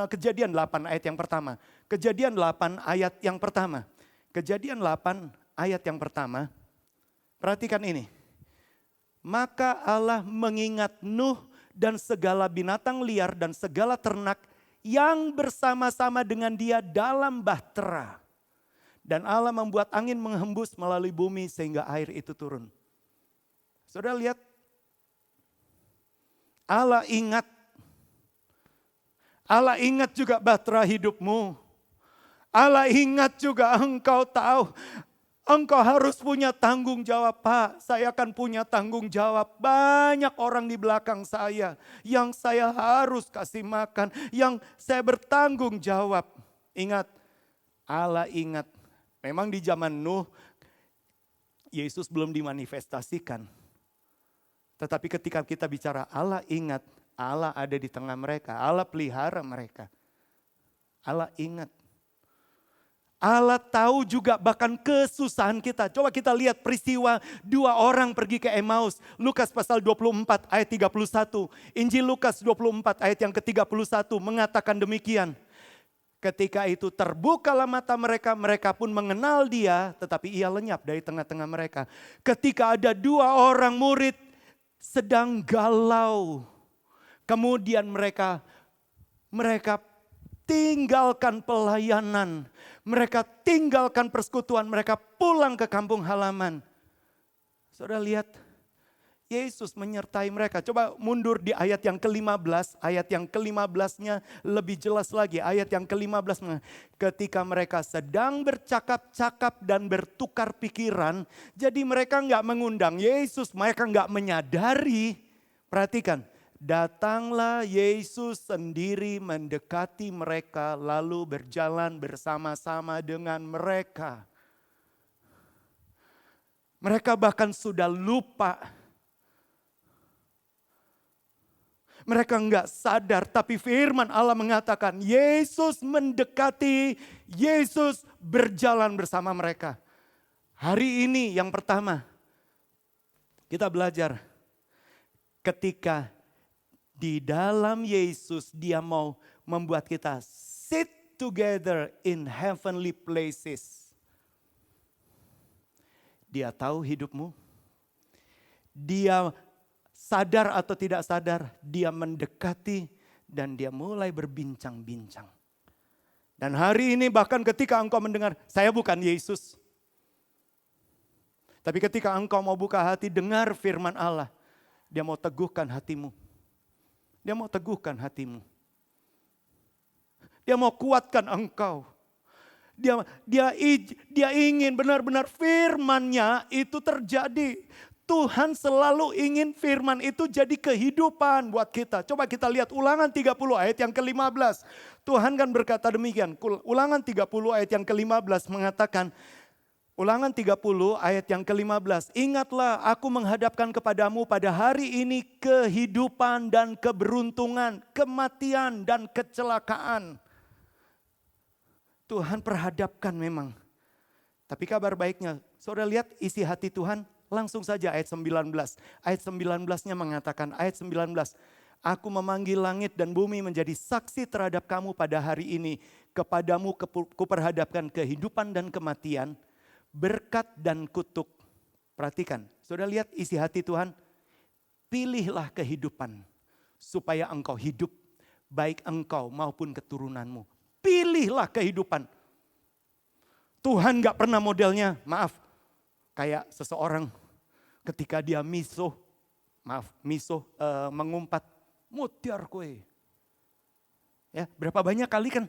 Kejadian 8 ayat yang pertama. Kejadian 8 ayat yang pertama. Kejadian 8 ayat yang pertama. Perhatikan ini. Maka Allah mengingat Nuh dan segala binatang liar dan segala ternak yang bersama-sama dengan dia dalam bahtera. Dan Allah membuat angin menghembus melalui bumi sehingga air itu turun. Saudara lihat, Allah ingat juga bahtera hidupmu. Allah ingat juga engkau tahu, engkau harus punya tanggung jawab. Pak, saya akan punya tanggung jawab. Banyak orang di belakang saya yang saya harus kasih makan, yang saya bertanggung jawab. Ingat, Allah ingat. Memang di zaman Nuh, Yesus belum dimanifestasikan. Tetapi ketika kita bicara Allah ingat, Allah ada di tengah mereka, Allah pelihara mereka. Allah ingat. Allah tahu juga bahkan kesusahan kita. Coba kita lihat peristiwa dua orang pergi ke Emmaus. Lukas pasal 24 ayat 31. Injil Lukas 24 ayat yang ke-31 mengatakan demikian. Ketika itu terbukalah mata mereka, mereka pun mengenal dia, tetapi ia lenyap dari tengah-tengah mereka. Ketika ada 2 orang murid sedang galau, kemudian mereka tinggalkan pelayanan, mereka tinggalkan persekutuan, mereka pulang ke kampung halaman. Saudara lihat, Yesus menyertai mereka. Coba mundur di ayat yang ke-15. Ayat yang ke-15-nya lebih jelas lagi. Ayat yang ke-15. Ketika mereka sedang bercakap-cakap dan bertukar pikiran. Jadi mereka enggak mengundang Yesus. Mereka enggak menyadari. Perhatikan. Datanglah Yesus sendiri mendekati mereka. Lalu berjalan bersama-sama dengan mereka. Mereka bahkan sudah lupa. Mereka enggak sadar, tapi firman Allah mengatakan Yesus mendekati, Yesus berjalan bersama mereka. Hari ini yang pertama, kita belajar ketika di dalam Yesus dia mau membuat kita sit together in heavenly places. Dia tahu hidupmu, dia sadar atau tidak sadar, dia mendekati dan dia mulai berbincang-bincang. Dan hari ini bahkan ketika engkau mendengar, saya bukan Yesus. Tapi ketika engkau mau buka hati, dengar firman Allah. Dia mau teguhkan hatimu. Dia mau teguhkan hatimu. Dia mau kuatkan engkau. Dia ingin benar-benar firman-Nya itu terjadi. Tuhan selalu ingin firman itu jadi kehidupan buat kita. Coba kita lihat Ulangan 30 ayat yang ke-15. Tuhan kan berkata demikian. Ulangan 30 ayat yang ke-15 mengatakan, Ulangan 30 ayat yang ke-15. Ingatlah aku menghadapkan kepadamu pada hari ini kehidupan dan keberuntungan, kematian dan kecelakaan. Tuhan perhadapkan memang. Tapi kabar baiknya, saudara lihat isi hati Tuhan. Langsung saja ayat 19. Ayat 19-nya mengatakan, ayat 19. Aku memanggil langit dan bumi menjadi saksi terhadap kamu pada hari ini. Kepadamu kuperhadapkan kehidupan dan kematian, berkat dan kutuk. Perhatikan, saudara lihat isi hati Tuhan. Pilihlah kehidupan supaya engkau hidup, baik engkau maupun keturunanmu. Pilihlah kehidupan. Tuhan gak pernah modelnya, maaf. Kayak seseorang ketika dia mengumpat, mutiar kue. Ya, berapa banyak kali kan,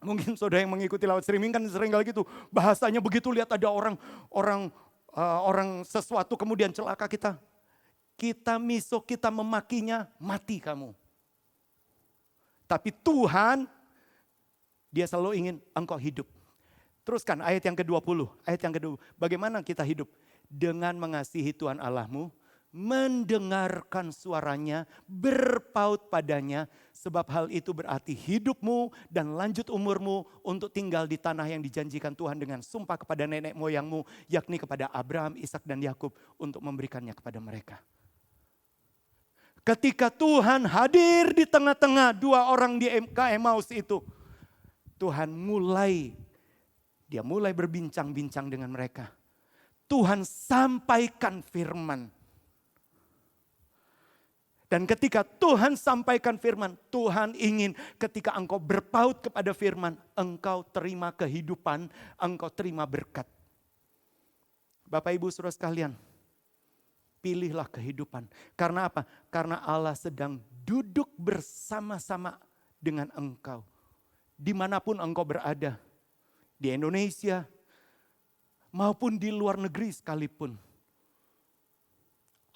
mungkin saudara yang mengikuti lewat streaming kan sering kali gitu. Bahasanya begitu, lihat ada orang sesuatu kemudian celaka kita. Kita kita memakinya, mati kamu. Tapi Tuhan, dia selalu ingin engkau hidup. Teruskan ayat yang ke-20. Ayat yang ke-20. Bagaimana kita hidup? Dengan mengasihi Tuhan Allahmu, mendengarkan suaranya, berpaut padanya. Sebab hal itu berarti hidupmu dan lanjut umurmu untuk tinggal di tanah yang dijanjikan Tuhan dengan sumpah kepada nenek moyangmu. Yakni kepada Abraham, Ishak dan Yakub untuk memberikannya kepada mereka. Ketika Tuhan hadir di tengah-tengah 2 orang di Emmaus itu. Tuhan Dia mulai berbincang-bincang dengan mereka. Tuhan sampaikan firman. Dan ketika Tuhan sampaikan firman, Tuhan ingin ketika engkau berpaut kepada firman, engkau terima kehidupan, engkau terima berkat. Bapak Ibu Saudara sekalian, pilihlah kehidupan. Karena apa? Karena Allah sedang duduk bersama-sama dengan engkau. Dimanapun engkau berada. Di Indonesia maupun di luar negeri sekalipun.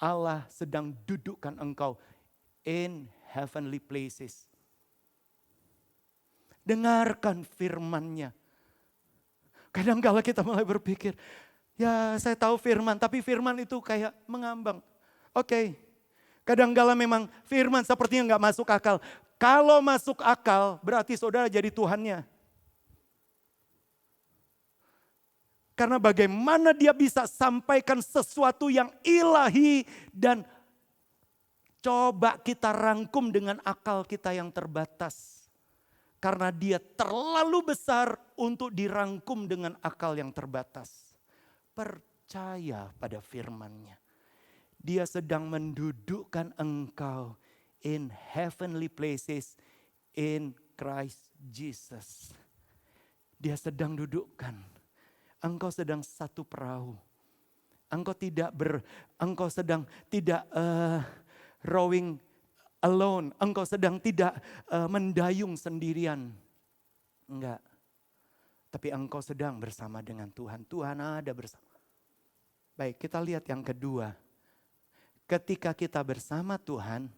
Allah sedang dudukkan engkau in heavenly places. Dengarkan firman-Nya. Kadang-kala kita mulai berpikir, ya saya tahu firman, tapi firman itu kayak mengambang. Oke, kadang-kala memang firman sepertinya nggak masuk akal. Kalau masuk akal berarti saudara jadi Tuhannya. Karena bagaimana dia bisa sampaikan sesuatu yang ilahi dan coba kita rangkum dengan akal kita yang terbatas. Karena dia terlalu besar untuk dirangkum dengan akal yang terbatas. Percaya pada firman-Nya. Dia sedang mendudukkan engkau in heavenly places in Christ Jesus. Dia sedang dudukkan. Engkau sedang satu perahu. Engkau sedang tidak rowing alone, engkau sedang tidak mendayung sendirian. Enggak. Tapi engkau sedang bersama dengan Tuhan. Tuhan ada bersama. Baik, kita lihat yang kedua. Ketika kita bersama Tuhan,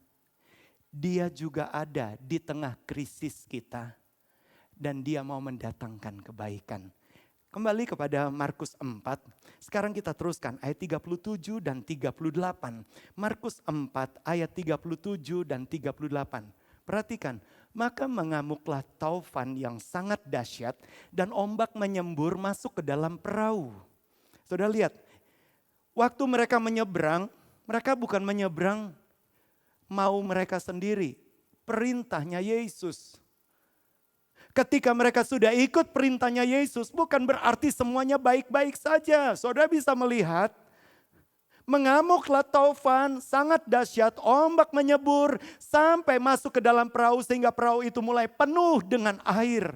Dia juga ada di tengah krisis kita. Dan Dia mau mendatangkan kebaikan. Kembali kepada Markus 4. Sekarang kita teruskan ayat 37 dan 38. Markus 4 ayat 37 dan 38. Perhatikan, maka mengamuklah taufan yang sangat dahsyat dan ombak menyembur masuk ke dalam perahu. Saudara lihat, waktu mereka menyeberang, mereka bukan menyeberang mau mereka sendiri. Perintahnya Yesus. Ketika mereka sudah ikut perintahnya Yesus, bukan berarti semuanya baik-baik saja. Saudara bisa melihat, mengamuklah taufan, sangat dahsyat, ombak menyebur, sampai masuk ke dalam perahu sehingga perahu itu mulai penuh dengan air.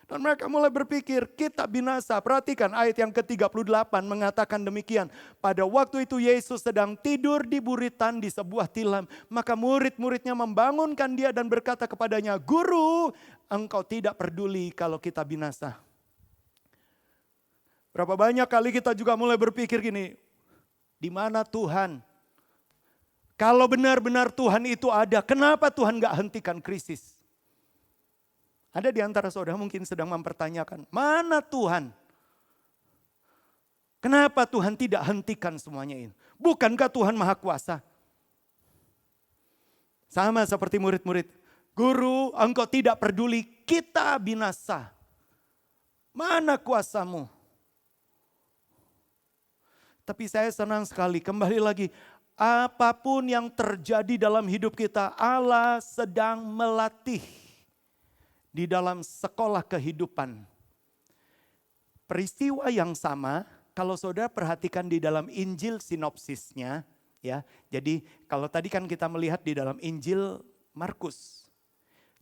Dan mereka mulai berpikir, kita binasa. Perhatikan ayat yang ke-38 mengatakan demikian. Pada waktu itu Yesus sedang tidur di buritan di sebuah tilam. Maka murid-muridnya membangunkan dia dan berkata kepadanya, Guru, engkau tidak peduli kalau kita binasa. Berapa banyak kali kita juga mulai berpikir gini, di mana Tuhan? Kalau benar-benar Tuhan itu ada, kenapa Tuhan gak hentikan krisis? Ada di antara saudara mungkin sedang mempertanyakan, mana Tuhan? Kenapa Tuhan tidak hentikan semuanya ini? Bukankah Tuhan Maha Kuasa? Sama seperti murid-murid. Guru, engkau tidak peduli, kita binasa. Mana kuasamu? Tapi saya senang sekali, kembali lagi. Apapun yang terjadi dalam hidup kita, Allah sedang melatih. Di dalam sekolah kehidupan. Peristiwa yang sama, kalau saudara perhatikan di dalam Injil sinopsisnya, ya. Jadi kalau tadi kan kita melihat di dalam Injil Markus.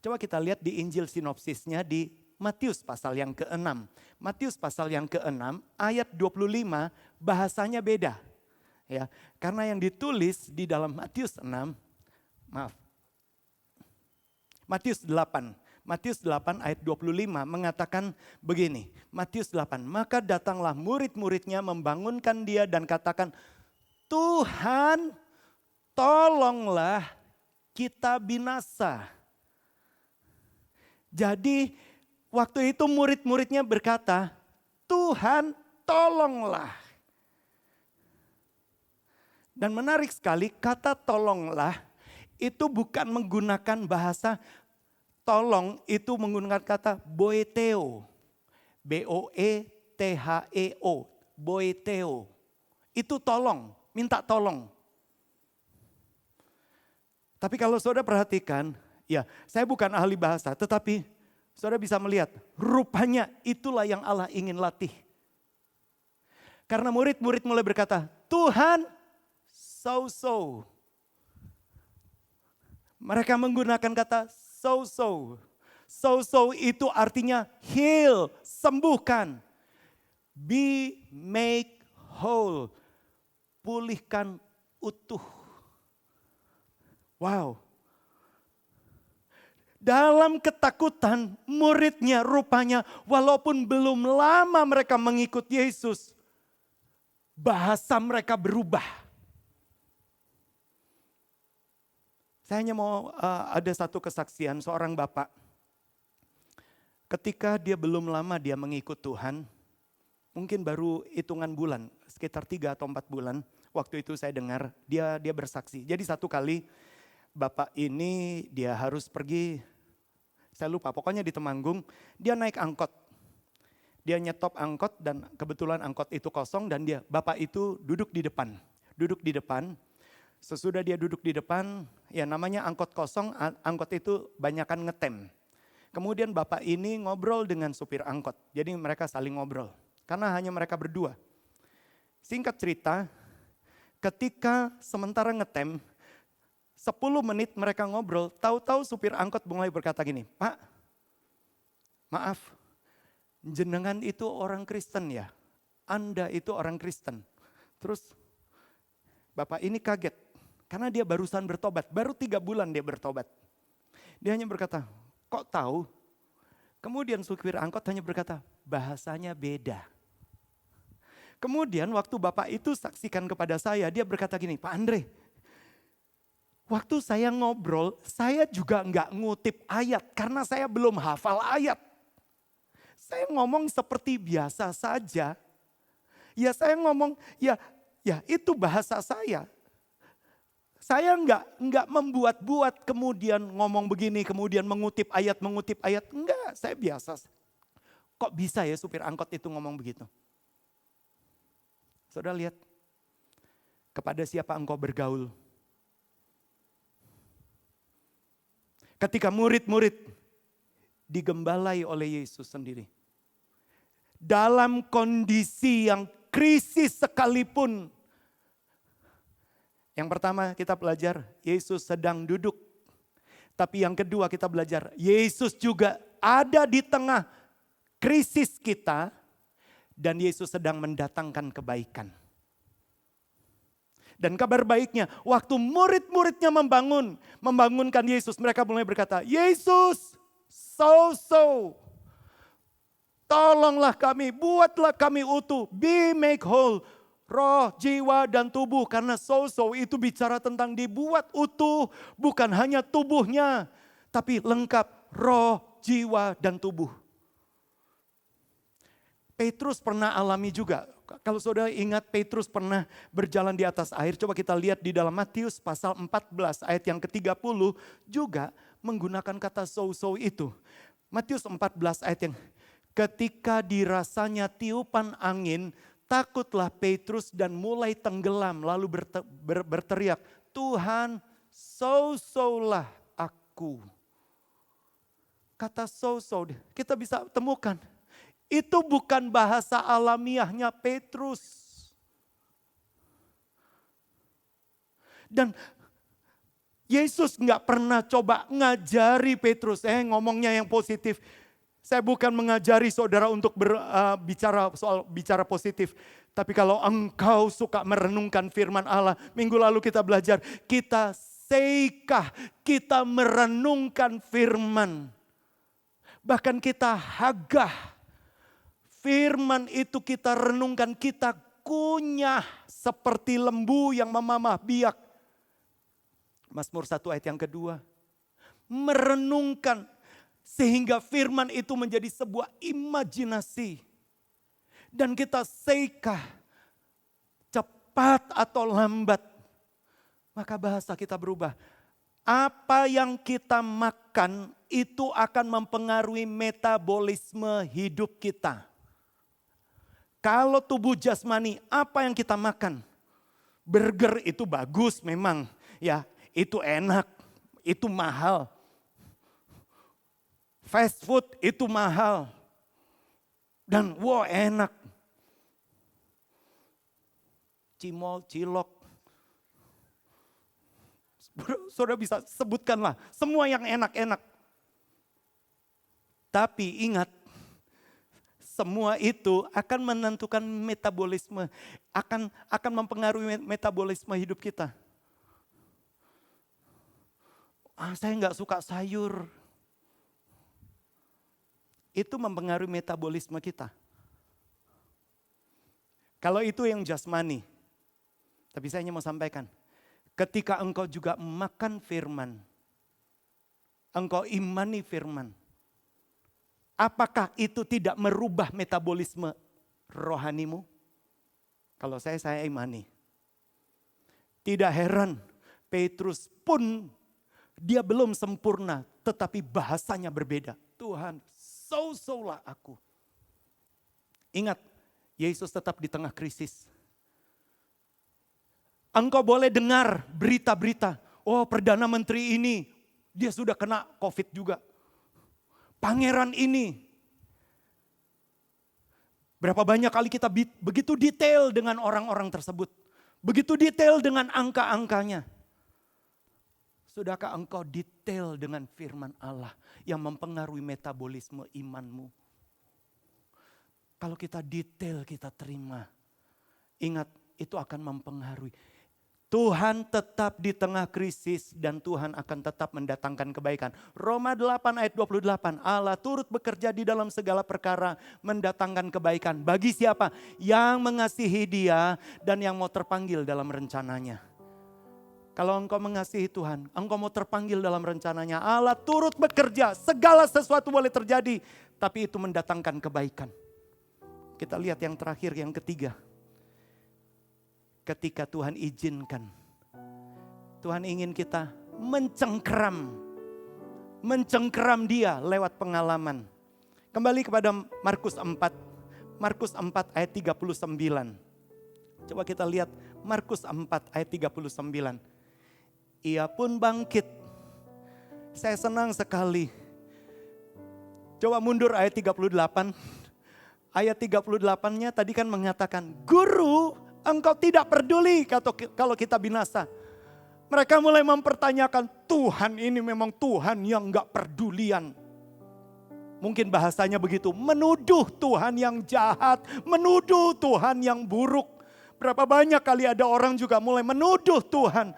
Coba kita lihat di Injil sinopsisnya di Matius pasal yang ke-6. Matius pasal yang ke-6 ayat 25 bahasanya beda. Ya, karena yang ditulis di dalam Matius 6, Matius 8. Matius 8 ayat 25 mengatakan begini. Matius 8, maka datanglah murid-muridnya membangunkan dia dan katakan, Tuhan tolonglah kita binasa. Jadi waktu itu murid-muridnya berkata, Tuhan tolonglah. Dan menarik sekali kata tolonglah itu bukan menggunakan bahasa tolong, itu menggunakan kata boeteo. B-O-E-T-H-E-O. Boeteo. Itu tolong, minta tolong. Tapi kalau saudara perhatikan, ya saya bukan ahli bahasa, tetapi saudara bisa melihat rupanya itulah yang Allah ingin latih. Karena murid-murid mulai berkata, Tuhan so-so. Mereka menggunakan kata so-so. So-so itu artinya heal, sembuhkan. Be make whole, pulihkan utuh. Wow. Dalam ketakutan muridnya rupanya walaupun belum lama mereka mengikut Yesus, bahasa mereka berubah. Saya hanya mau ada satu kesaksian seorang bapak. Ketika dia belum lama dia mengikut Tuhan, mungkin baru hitungan bulan, sekitar 3 atau 4 bulan. Waktu itu saya dengar dia bersaksi. Jadi satu kali bapak ini dia harus pergi, saya lupa pokoknya di Temanggung, dia naik angkot. Dia nyetop angkot dan kebetulan angkot itu kosong dan bapak itu duduk di depan. Sesudah dia duduk di depan, ya namanya angkot kosong, angkot itu banyakan ngetem. Kemudian bapak ini ngobrol dengan supir angkot, jadi mereka saling ngobrol. Karena hanya mereka berdua. Singkat cerita, ketika sementara ngetem, 10 menit mereka ngobrol, tahu-tahu supir angkot mulai berkata gini, Pak, maaf, jenengan itu orang Kristen ya? Anda itu orang Kristen. Terus bapak ini kaget, karena dia barusan bertobat, baru 3 bulan dia bertobat. Dia hanya berkata, kok tahu? Kemudian supir angkot hanya berkata, bahasanya beda. Kemudian waktu bapak itu saksikan kepada saya, dia berkata gini, Pak Andre, waktu saya ngobrol, saya juga nggak ngutip ayat karena saya belum hafal ayat. Saya ngomong seperti biasa saja. Ya saya ngomong, ya itu bahasa saya. Saya nggak membuat-buat kemudian ngomong begini, kemudian mengutip ayat. Enggak, saya biasa. Kok bisa ya supir angkot itu ngomong begitu? Saudara lihat, kepada siapa engkau bergaul? Ketika murid-murid digembalai oleh Yesus sendiri. Dalam kondisi yang krisis sekalipun. Yang pertama kita belajar, Yesus sedang duduk. Tapi yang kedua kita belajar, Yesus juga ada di tengah krisis kita. Dan Yesus sedang mendatangkan kebaikan. Dan kabar baiknya, waktu murid-muridnya membangunkan Yesus, mereka mulai berkata, Yesus, tolonglah kami, buatlah kami utuh, be make whole, roh, jiwa, dan tubuh. Karena itu bicara tentang dibuat utuh, bukan hanya tubuhnya, tapi lengkap roh, jiwa, dan tubuh. Petrus pernah alami juga. Kalau saudara ingat Petrus pernah berjalan di atas air. Coba kita lihat di dalam Matius pasal 14 ayat yang ke-30 juga menggunakan kata itu. Matius 14 ayat yang ketika dirasanya tiupan angin, takutlah Petrus dan mulai tenggelam lalu berteriak, Tuhan lah aku. Kata kita bisa temukan. Itu bukan bahasa alamiahnya Petrus. Dan Yesus nggak pernah coba ngajari Petrus, ngomongnya yang positif. Saya bukan mengajari saudara untuk bicara positif. Tapi kalau engkau suka merenungkan firman Allah, minggu lalu kita belajar, kita kita merenungkan firman. Bahkan kita hagah. Firman itu kita renungkan, kita kunyah seperti lembu yang memamah biak. Mazmur 1 ayat yang kedua. Merenungkan sehingga firman itu menjadi sebuah imajinasi. Dan kita cepat atau lambat. Maka bahasa kita berubah. Apa yang kita makan itu akan mempengaruhi metabolisme hidup kita. Kalau tubuh jasmani, apa yang kita makan? Burger itu bagus memang, ya itu enak, itu mahal. Fast food itu mahal. Dan enak. Cimol, cilok. Saudara bisa sebutkanlah semua yang enak-enak. Tapi ingat, semua itu akan menentukan metabolisme, akan mempengaruhi metabolisme hidup kita. Saya nggak suka sayur. Itu mempengaruhi metabolisme kita. Kalau itu yang jasmani. Tapi saya hanya mau sampaikan, ketika engkau juga makan firman, engkau imani firman, apakah itu tidak merubah metabolisme rohanimu? Kalau saya imani. Tidak heran Petrus pun dia belum sempurna tetapi bahasanya berbeda. Tuhan, lah aku. Ingat, Yesus tetap di tengah krisis. Engkau boleh dengar berita-berita. Oh, Perdana Menteri ini, dia sudah kena COVID juga. Pangeran ini. Berapa banyak kali kita begitu detail dengan orang-orang tersebut. Begitu detail dengan angka-angkanya. Sudahkah engkau detail dengan firman Allah yang mempengaruhi metabolisme imanmu? Kalau kita detail, kita terima. Ingat, itu akan mempengaruhi. Tuhan tetap di tengah krisis dan Tuhan akan tetap mendatangkan kebaikan. Roma 8 ayat 28, Allah turut bekerja di dalam segala perkara mendatangkan kebaikan. Bagi siapa? Yang mengasihi Dia dan yang mau terpanggil dalam rencananya. Kalau engkau mengasihi Tuhan, engkau mau terpanggil dalam rencananya. Allah turut bekerja, segala sesuatu boleh terjadi. Tapi itu mendatangkan kebaikan. Kita lihat yang terakhir, yang ketiga. Ketika Tuhan izinkan, Tuhan ingin kita mencengkeram Dia lewat pengalaman. Kembali kepada Markus 4 ayat 39. Coba kita lihat Markus 4 ayat 39. Ia pun bangkit. Saya senang sekali. Coba mundur ayat 38. Ayat 38-nya tadi kan mengatakan, Guru, Engkau tidak peduli kalau kita binasa. Mereka mulai mempertanyakan, Tuhan ini memang Tuhan yang gak pedulian. Mungkin bahasanya begitu, menuduh Tuhan yang jahat, menuduh Tuhan yang buruk. Berapa banyak kali ada orang juga mulai menuduh Tuhan.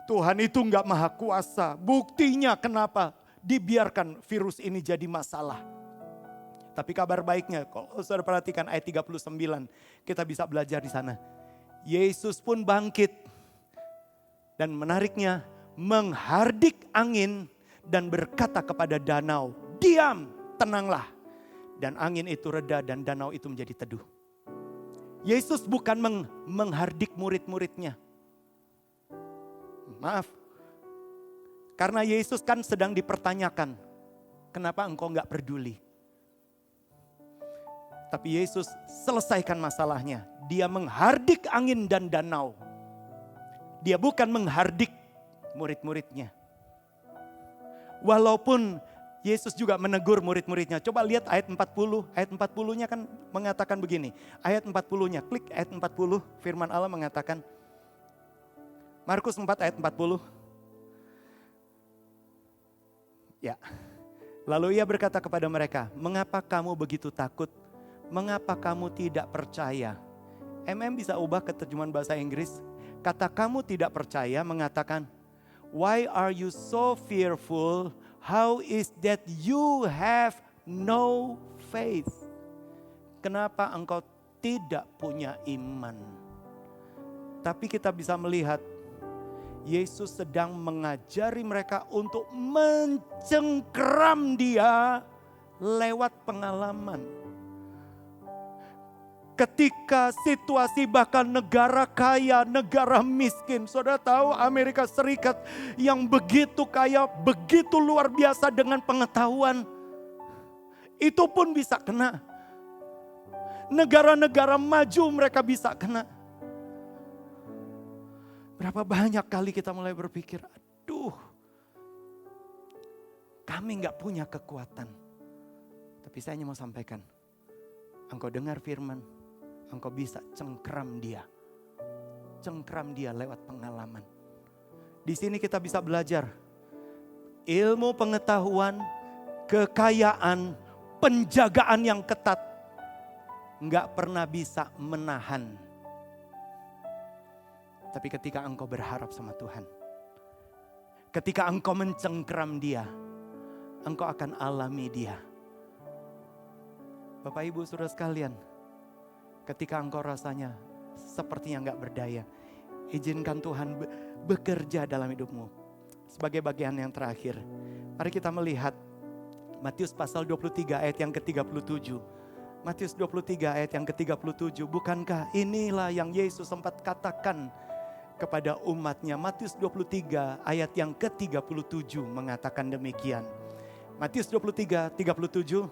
Tuhan itu gak maha kuasa. Buktinya kenapa dibiarkan virus ini jadi masalah. Tapi kabar baiknya, kalau saudara perhatikan ayat 39, kita bisa belajar di sana. Yesus pun bangkit dan menariknya menghardik angin dan berkata kepada danau, diam, tenanglah. Dan angin itu reda dan danau itu menjadi teduh. Yesus bukan menghardik murid-muridnya. Maaf, karena Yesus kan sedang dipertanyakan, kenapa engkau gak peduli? Tapi Yesus selesaikan masalahnya. Dia menghardik angin dan danau. Dia bukan menghardik murid-muridnya. Walaupun Yesus juga menegur murid-muridnya. Coba lihat ayat 40. Ayat 40-nya kan mengatakan begini. Ayat 40-nya, klik ayat 40. Firman Allah mengatakan. Markus 4 ayat 40. Ya. Lalu ia berkata kepada mereka, mengapa kamu begitu takut? Mengapa kamu tidak percaya? Bisa ubah ke terjemahan bahasa Inggris. Kata kamu tidak percaya mengatakan, why are you so fearful? How is that you have no faith? Kenapa engkau tidak punya iman? Tapi kita bisa melihat Yesus sedang mengajari mereka untuk mencengkeram Dia lewat pengalaman. Ketika situasi bahkan negara kaya, negara miskin. Saudara tahu Amerika Serikat yang begitu kaya, begitu luar biasa dengan pengetahuan. Itu pun bisa kena. Negara-negara maju mereka bisa kena. Berapa banyak kali kita mulai berpikir, aduh kami gak punya kekuatan. Tapi saya hanya mau sampaikan, engkau dengar firman, engkau bisa cengkeram Dia. Cengkeram Dia lewat pengalaman. Di sini kita bisa belajar ilmu pengetahuan, kekayaan, penjagaan yang ketat. Enggak pernah bisa menahan. Tapi ketika engkau berharap sama Tuhan, ketika engkau mencengkeram Dia, engkau akan alami Dia. Bapak Ibu Saudara sekalian, ketika engkau rasanya sepertinya enggak berdaya, izinkan Tuhan bekerja dalam hidupmu. Sebagai bagian yang terakhir, mari kita melihat Matius pasal 23 ayat yang ke-37. Matius 23 ayat yang ke-37, bukankah inilah yang Yesus sempat katakan kepada umatnya? Matius 23 ayat yang ke-37 mengatakan demikian. Matius 23, 37.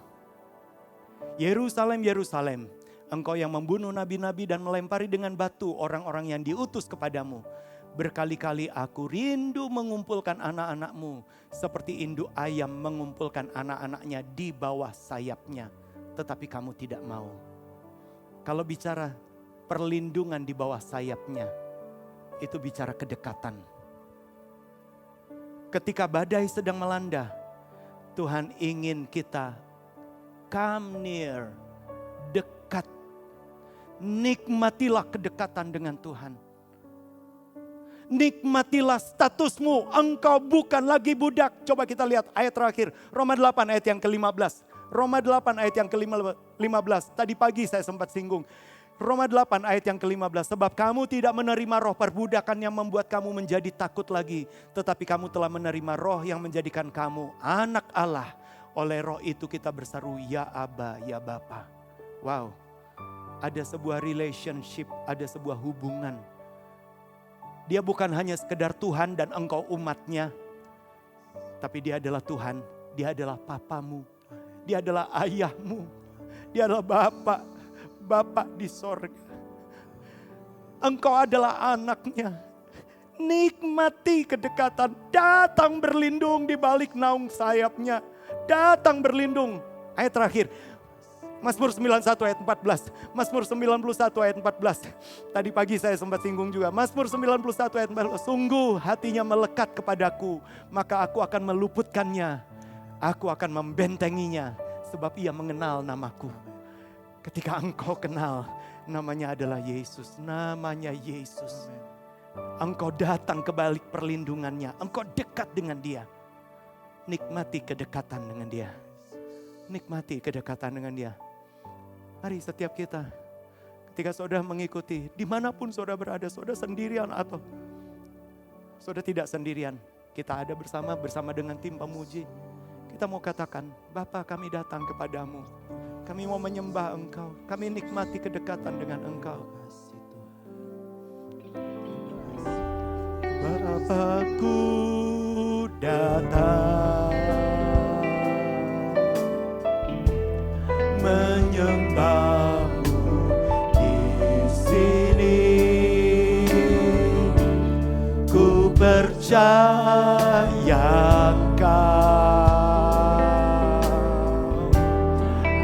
Yerusalem, Yerusalem, engkau yang membunuh nabi-nabi dan melempari dengan batu orang-orang yang diutus kepadamu. Berkali-kali aku rindu mengumpulkan anak-anakmu seperti induk ayam mengumpulkan anak-anaknya di bawah sayapnya. Tetapi kamu tidak mau. Kalau bicara perlindungan di bawah sayapnya, itu bicara kedekatan. Ketika badai sedang melanda, Tuhan ingin kita come near, dekat. Nikmatilah kedekatan dengan Tuhan. Nikmatilah statusmu, engkau bukan lagi budak. Coba kita lihat ayat terakhir, Roma 8 ayat yang ke-15. Roma 8 ayat yang ke-15. Tadi pagi saya sempat singgung. Roma 8 ayat yang ke-15. Sebab kamu tidak menerima roh perbudakan yang membuat kamu menjadi takut lagi. Tetapi kamu telah menerima roh yang menjadikan kamu anak Allah. Oleh roh itu kita berseru, ya Aba, ya Bapa. Wow, ada sebuah relationship, ada sebuah hubungan. Dia bukan hanya sekedar Tuhan dan engkau umatnya. Tapi dia adalah Tuhan, dia adalah papamu. Dia adalah ayahmu, dia adalah Bapak di sorga. Engkau adalah anaknya. Nikmati kedekatan, datang berlindung di balik naung sayapnya. Datang berlindung. Ayat terakhir, Mazmur 91 ayat 14. Mazmur 91 ayat 14. Tadi pagi saya sempat singgung juga. Mazmur 91 ayat 14. Sungguh hatinya melekat kepadaku, maka aku akan meluputkannya. Aku akan membentenginya, sebab ia mengenal namaku. Ketika engkau kenal, namanya adalah Yesus. Namanya Yesus. Engkau datang ke balik perlindungannya. Engkau dekat dengan dia. Nikmati kedekatan dengan dia. Nikmati kedekatan dengan dia. Mari setiap kita, ketika saudara mengikuti, dimanapun saudara berada, saudara sendirian atau saudara tidak sendirian. Kita ada bersama dengan tim pemuji. Kita mau katakan, Bapa kami datang kepadamu. Kami mau menyembah Engkau. Kami nikmati kedekatan dengan Engkau. Bapakku datang menyembahmu di sini. Ku percaya Kau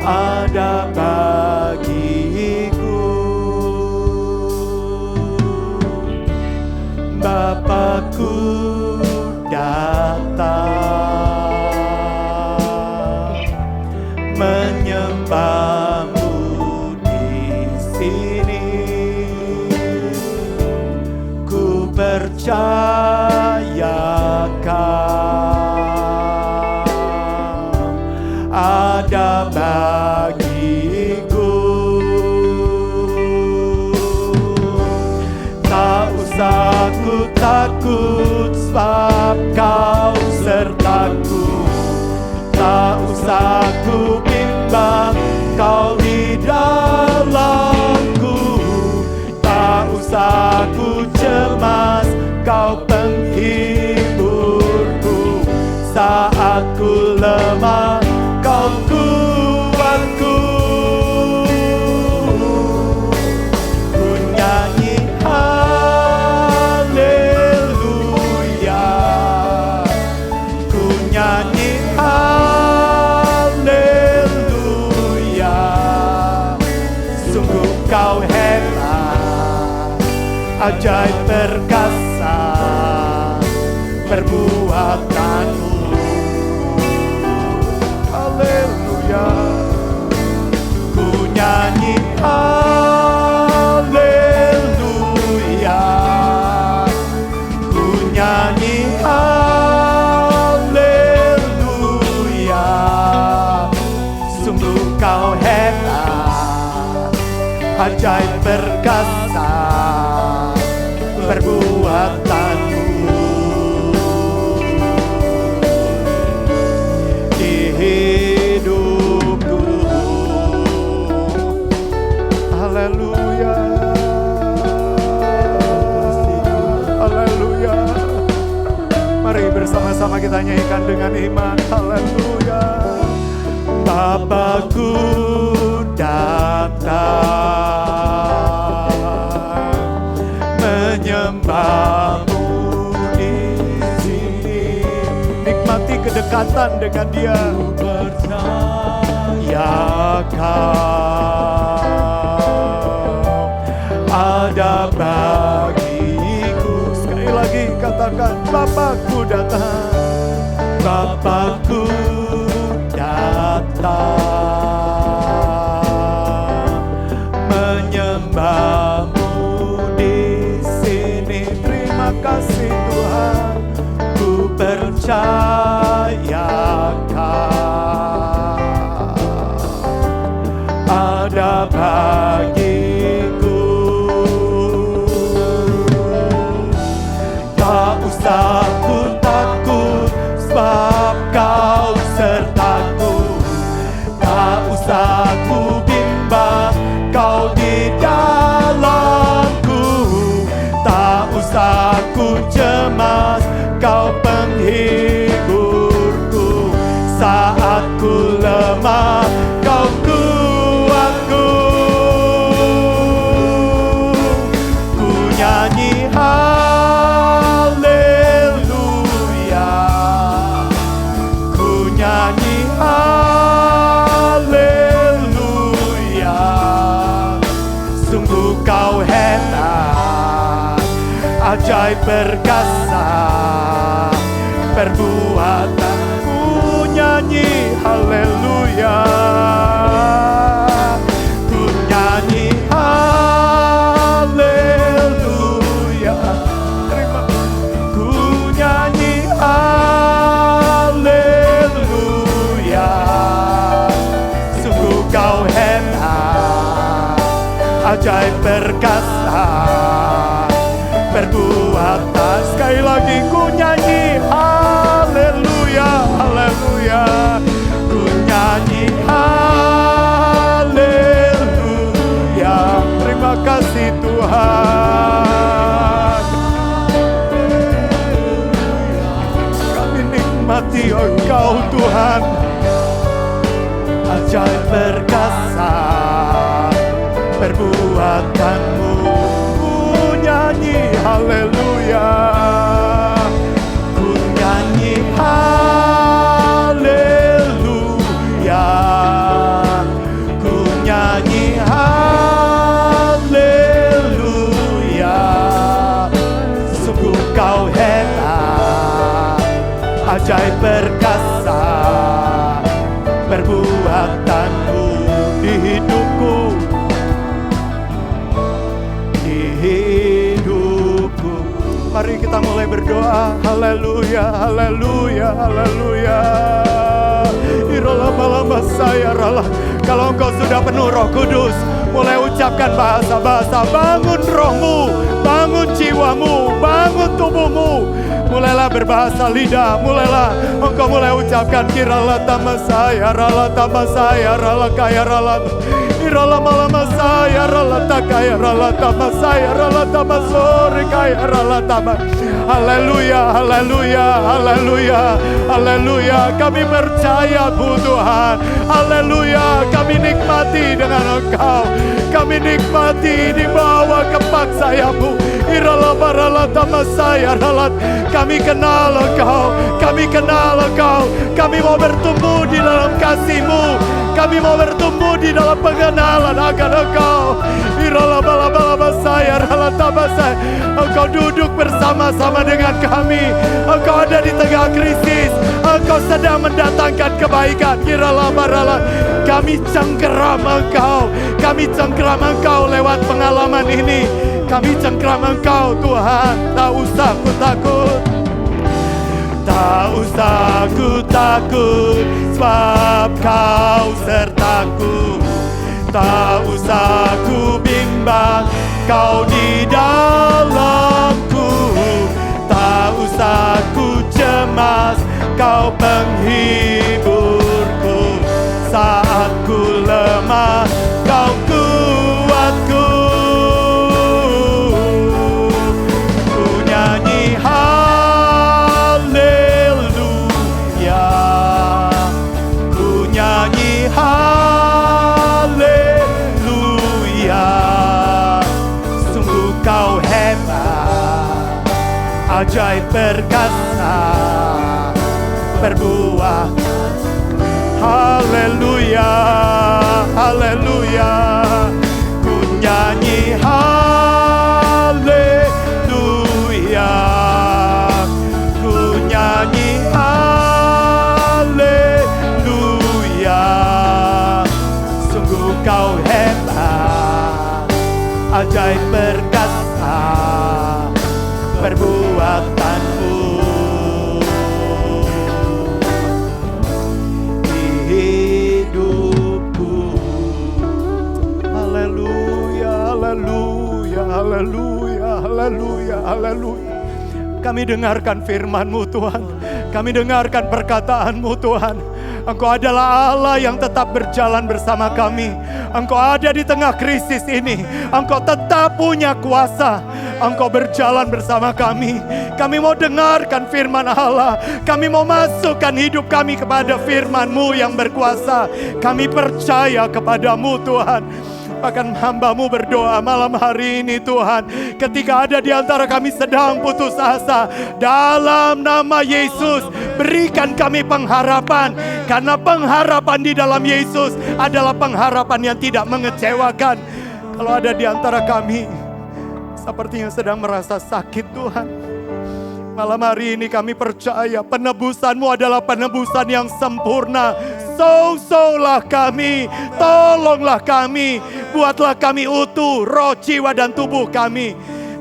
ada bagiku. Bapakku datang menyembahmu di sini. Ku percaya Kau ada bagiku. Tak usah ku takut, sebab Kau sertaku. Tak usah ku bimbang, Kau di dalamku. Tak usah ku cemas, Kau penghiburku. Saat ku lemah, Kau kuatku. Ku nyanyi haleluya. Ku nyanyi haleluya. Sungguh Kau hebat, ajaib perkasa perbuatanmu. Haleluya. Ku nyanyi haleluya. Ku nyanyi haleluya. Sungguh Kau hebat, ajaib perkasa perbuatanmu. Hidupku. Haleluya. Haleluya. Mari bersama-sama kita nyanyikan dengan iman. Haleluya. Bapakku datang menyembah menikmati kedekatan dengan Dia. Ya Kau ada bagiku. Sekali lagi katakan, Bapakku datang, Bapakku datang, menyembahmu di sini. Terima kasih Tuhan, ku percaya Kau ada bagiku. Tak usah ku takut, sebab Kau sertaku. Tak usah ku bimbang, Kau di dalamku. Tak usah ku cemas, Kau penghiburku. Saat ku lemah, Kau kuatku. Ku nyanyi haleluya, ku nyanyi haleluya. Sungguh Kau hebat, ajaib perkasa perbuatan. Ku nyanyi haleluya, ku nyanyi haleluya. Terima. Ku nyanyi haleluya. Sungguh Kau hebat, ajaib perkasa perbuatan. Sekali lagi ku nyanyi haleluya, haleluya. Ku nyanyi haleluya. Terima kasih Tuhan. Kami nikmati Engkau Tuhan, ajaib perkasa perbuatan-Mu. Ku nyanyi haleluya, ku nyanyi haleluya, ku nyanyi haleluya. Sungguh Kau hebat, ajaib perkasa perbuatan-Mu di hidupku, di hidupku. Mari kita mulai berdoa. Haleluya, haleluya, haleluya. Irolama-lama saya rala. Kalau engkau sudah penuh Roh Kudus, mulai ucapkan bahasa-bahasa. Bangun rohmu, bangun jiwamu, bangun tubuhmu. Mulailah berbahasa lidah, mulailah engkau mulai ucapkan kirala tama saya, rala tama saya, rala kaya rala. Irala malama saya, rala takaya, rala tama saya, rala tama sore kaya, rala tama. Haleluya, haleluya, haleluya, haleluya. Kami percaya-Mu Tuhan. Haleluya, kami nikmati dengan Engkau. Kami nikmati di bawah kepak sayap-Mu. Irala barala tama saya, rala. Kami kenal Engkau, kami kenal Engkau. Kami mau bertumbuh di dalam kasih-Mu. Kami mau bertumbuh di dalam pengenalan akan Engkau. Irala bala bala saya, rala tama saya. Engkau duduk bersama-sama dengan kami. Engkau ada di tengah krisis. Engkau sedang mendatangkan kebaikan. Kirala barala. Kami cengkeram Engkau. Kami cengkeram Engkau lewat pengalaman ini. Kami cengkeram Engkau Tuhan. Tak usah ku takut, tak usah ku takut, sebab Kau sertaku. Tak usah ku bimbang, Kau di dalamku. Tak usah ku cemas, Kau penghiburku. Saat ku lemah, Kau kuatku. Ku nyanyi haleluya, ku nyanyi haleluya. Sungguh Kau hebat, ajaib perkasa berbuah. Haleluya, haleluya, ku nyanyi haleluya, ku nyanyi haleluya. Sungguh kau hebat, ajaib perkasa perbuatanmu. Haleluya, haleluya, haleluya, haleluya. Kami dengarkan firman-Mu Tuhan. Kami dengarkan perkataan-Mu Tuhan. Engkau adalah Allah yang tetap berjalan bersama kami. Engkau ada di tengah krisis ini. Engkau tetap punya kuasa. Engkau berjalan bersama kami. Kami mau dengarkan firman Allah. Kami mau masukkan hidup kami kepada firman-Mu yang berkuasa. Kami percaya kepadamu Tuhan. Bahkan hamba-Mu berdoa malam hari ini Tuhan, ketika ada di antara kami sedang putus asa, dalam nama Yesus berikan kami pengharapan. Karena pengharapan di dalam Yesus adalah pengharapan yang tidak mengecewakan. Kalau ada di antara kami sepertinya sedang merasa sakit Tuhan, malam hari ini kami percaya penebusan-Mu adalah penebusan yang sempurna. Solah kami, tolonglah kami, buatlah kami utuh, roh, jiwa, dan tubuh kami.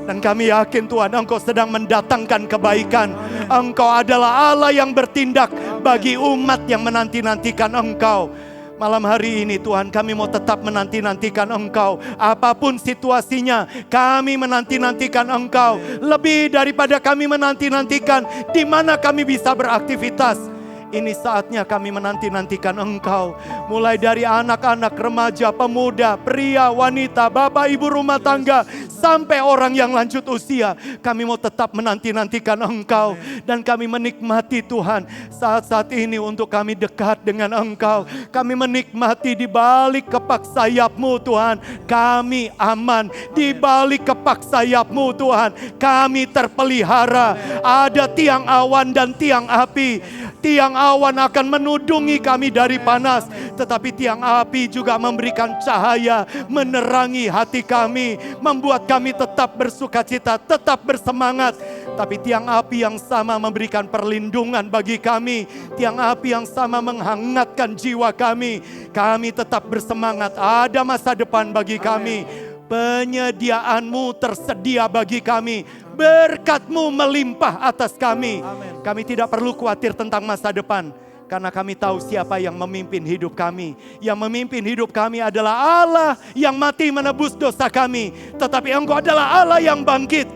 Dan kami yakin Tuhan, Engkau sedang mendatangkan kebaikan. Engkau adalah Allah yang bertindak bagi umat yang menanti-nantikan Engkau. Malam hari ini Tuhan, kami mau tetap menanti-nantikan Engkau. Apapun situasinya, kami menanti-nantikan Engkau. Lebih daripada kami menanti-nantikan di mana kami bisa beraktivitas. Ini saatnya kami menanti-nantikan Engkau. Mulai dari anak-anak, remaja, pemuda, pria, wanita, bapak, ibu rumah tangga, sampai orang yang lanjut usia. Kami mau tetap menanti-nantikan Engkau. Dan kami menikmati Tuhan saat-saat ini untuk kami dekat dengan Engkau. Kami menikmati di balik kepak sayap-Mu Tuhan. Kami aman di balik kepak sayap-Mu Tuhan. Kami terpelihara. Ada tiang awan dan tiang api. Tiang awan akan menudungi kami dari panas, tetapi tiang api juga memberikan cahaya, menerangi hati kami, membuat kami tetap bersukacita, tetap bersemangat. Tapi tiang api yang sama memberikan perlindungan bagi kami. Tiang api yang sama menghangatkan jiwa kami. Kami tetap bersemangat, ada masa depan bagi kami. Penyediaan-Mu tersedia bagi kami. Berkat-Mu melimpah atas kami. Kami tidak perlu khawatir tentang masa depan. Karena kami tahu siapa yang memimpin hidup kami. Yang memimpin hidup kami adalah Allah yang mati menebus dosa kami. Tetapi Engkau adalah Allah yang bangkit.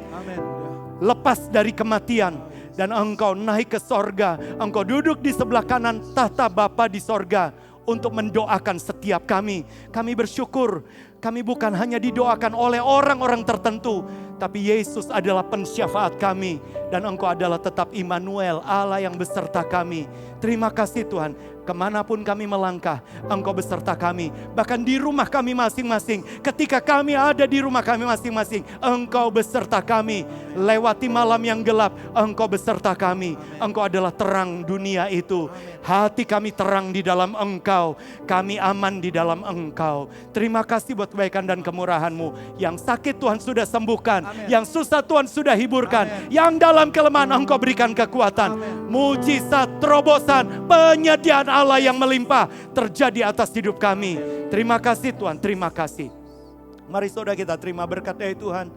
Lepas dari kematian. Dan Engkau naik ke sorga. Engkau duduk di sebelah kanan tahta Bapa di sorga. Untuk mendoakan setiap kami. Kami bersyukur. Kami bukan hanya didoakan oleh orang-orang tertentu, tapi Yesus adalah pensyafaat kami. Dan Engkau adalah tetap Immanuel, Allah yang beserta kami. Terima kasih Tuhan, kemanapun kami melangkah, Engkau beserta kami. Bahkan di rumah kami masing-masing, ketika kami ada di rumah kami masing-masing, Engkau beserta kami. Lewati malam yang gelap, Engkau beserta kami. Engkau adalah terang dunia itu. Hati kami terang di dalam Engkau, kami aman di dalam Engkau. Terima kasih buat kebaikan dan kemurahan-Mu. Yang sakit Tuhan sudah sembuhkan. Amen. Yang susah Tuhan sudah hiburkan. Amen. Yang dalam kelemahan Engkau berikan kekuatan. Amen. Mujizat, terobosan, penyediaan Allah yang melimpah terjadi atas hidup kami. Terima kasih Tuhan, terima kasih. Mari saudara kita terima berkat dari Tuhan.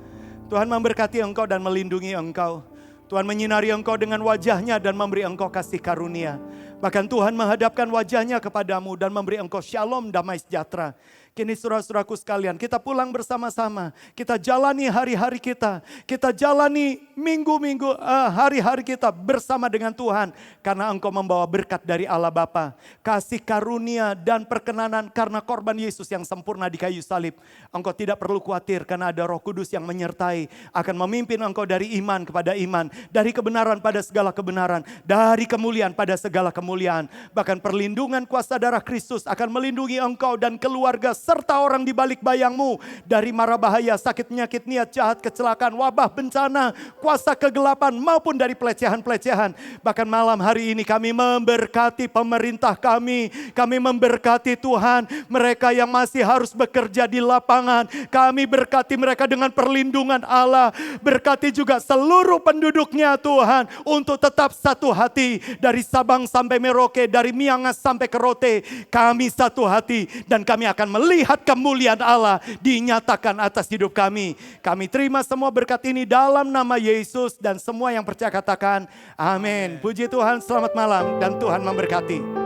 Tuhan memberkati Engkau dan melindungi Engkau. Tuhan menyinari Engkau dengan wajah-Nya dan memberi Engkau kasih karunia. Bahkan Tuhan menghadapkan wajah-Nya kepadamu dan memberi Engkau shalom, damai sejahtera. Kini saudara-saudaraku sekalian, kita pulang bersama-sama. Kita jalani hari-hari kita. Kita jalani minggu-minggu, hari-hari kita bersama dengan Tuhan. Karena Engkau membawa berkat dari Allah Bapa. Kasih karunia dan perkenanan karena korban Yesus yang sempurna di kayu salib. Engkau tidak perlu khawatir karena ada Roh Kudus yang menyertai. Akan memimpin engkau dari iman kepada iman. Dari kebenaran pada segala kebenaran. Dari kemuliaan pada segala kemuliaan. Bahkan perlindungan kuasa darah Kristus akan melindungi engkau dan keluarga serta orang di balik bayangmu. Dari mara bahaya, sakit penyakit, niat jahat, kecelakaan, wabah, bencana, kuasa kegelapan maupun dari pelecehan-pelecehan. Bahkan malam hari ini kami memberkati pemerintah kami memberkati Tuhan mereka yang masih harus bekerja di lapangan. Kami berkati mereka dengan perlindungan Allah. Berkati juga seluruh penduduknya Tuhan untuk tetap satu hati. Dari Sabang sampai Merauke, dari Miangas sampai ke Rote. Kami satu hati dan kami akan melihat kemuliaan Allah dinyatakan atas hidup kami. Kami terima semua berkat ini dalam nama Yesus dan semua yang percaya katakan amin. Puji Tuhan, selamat malam dan Tuhan memberkati.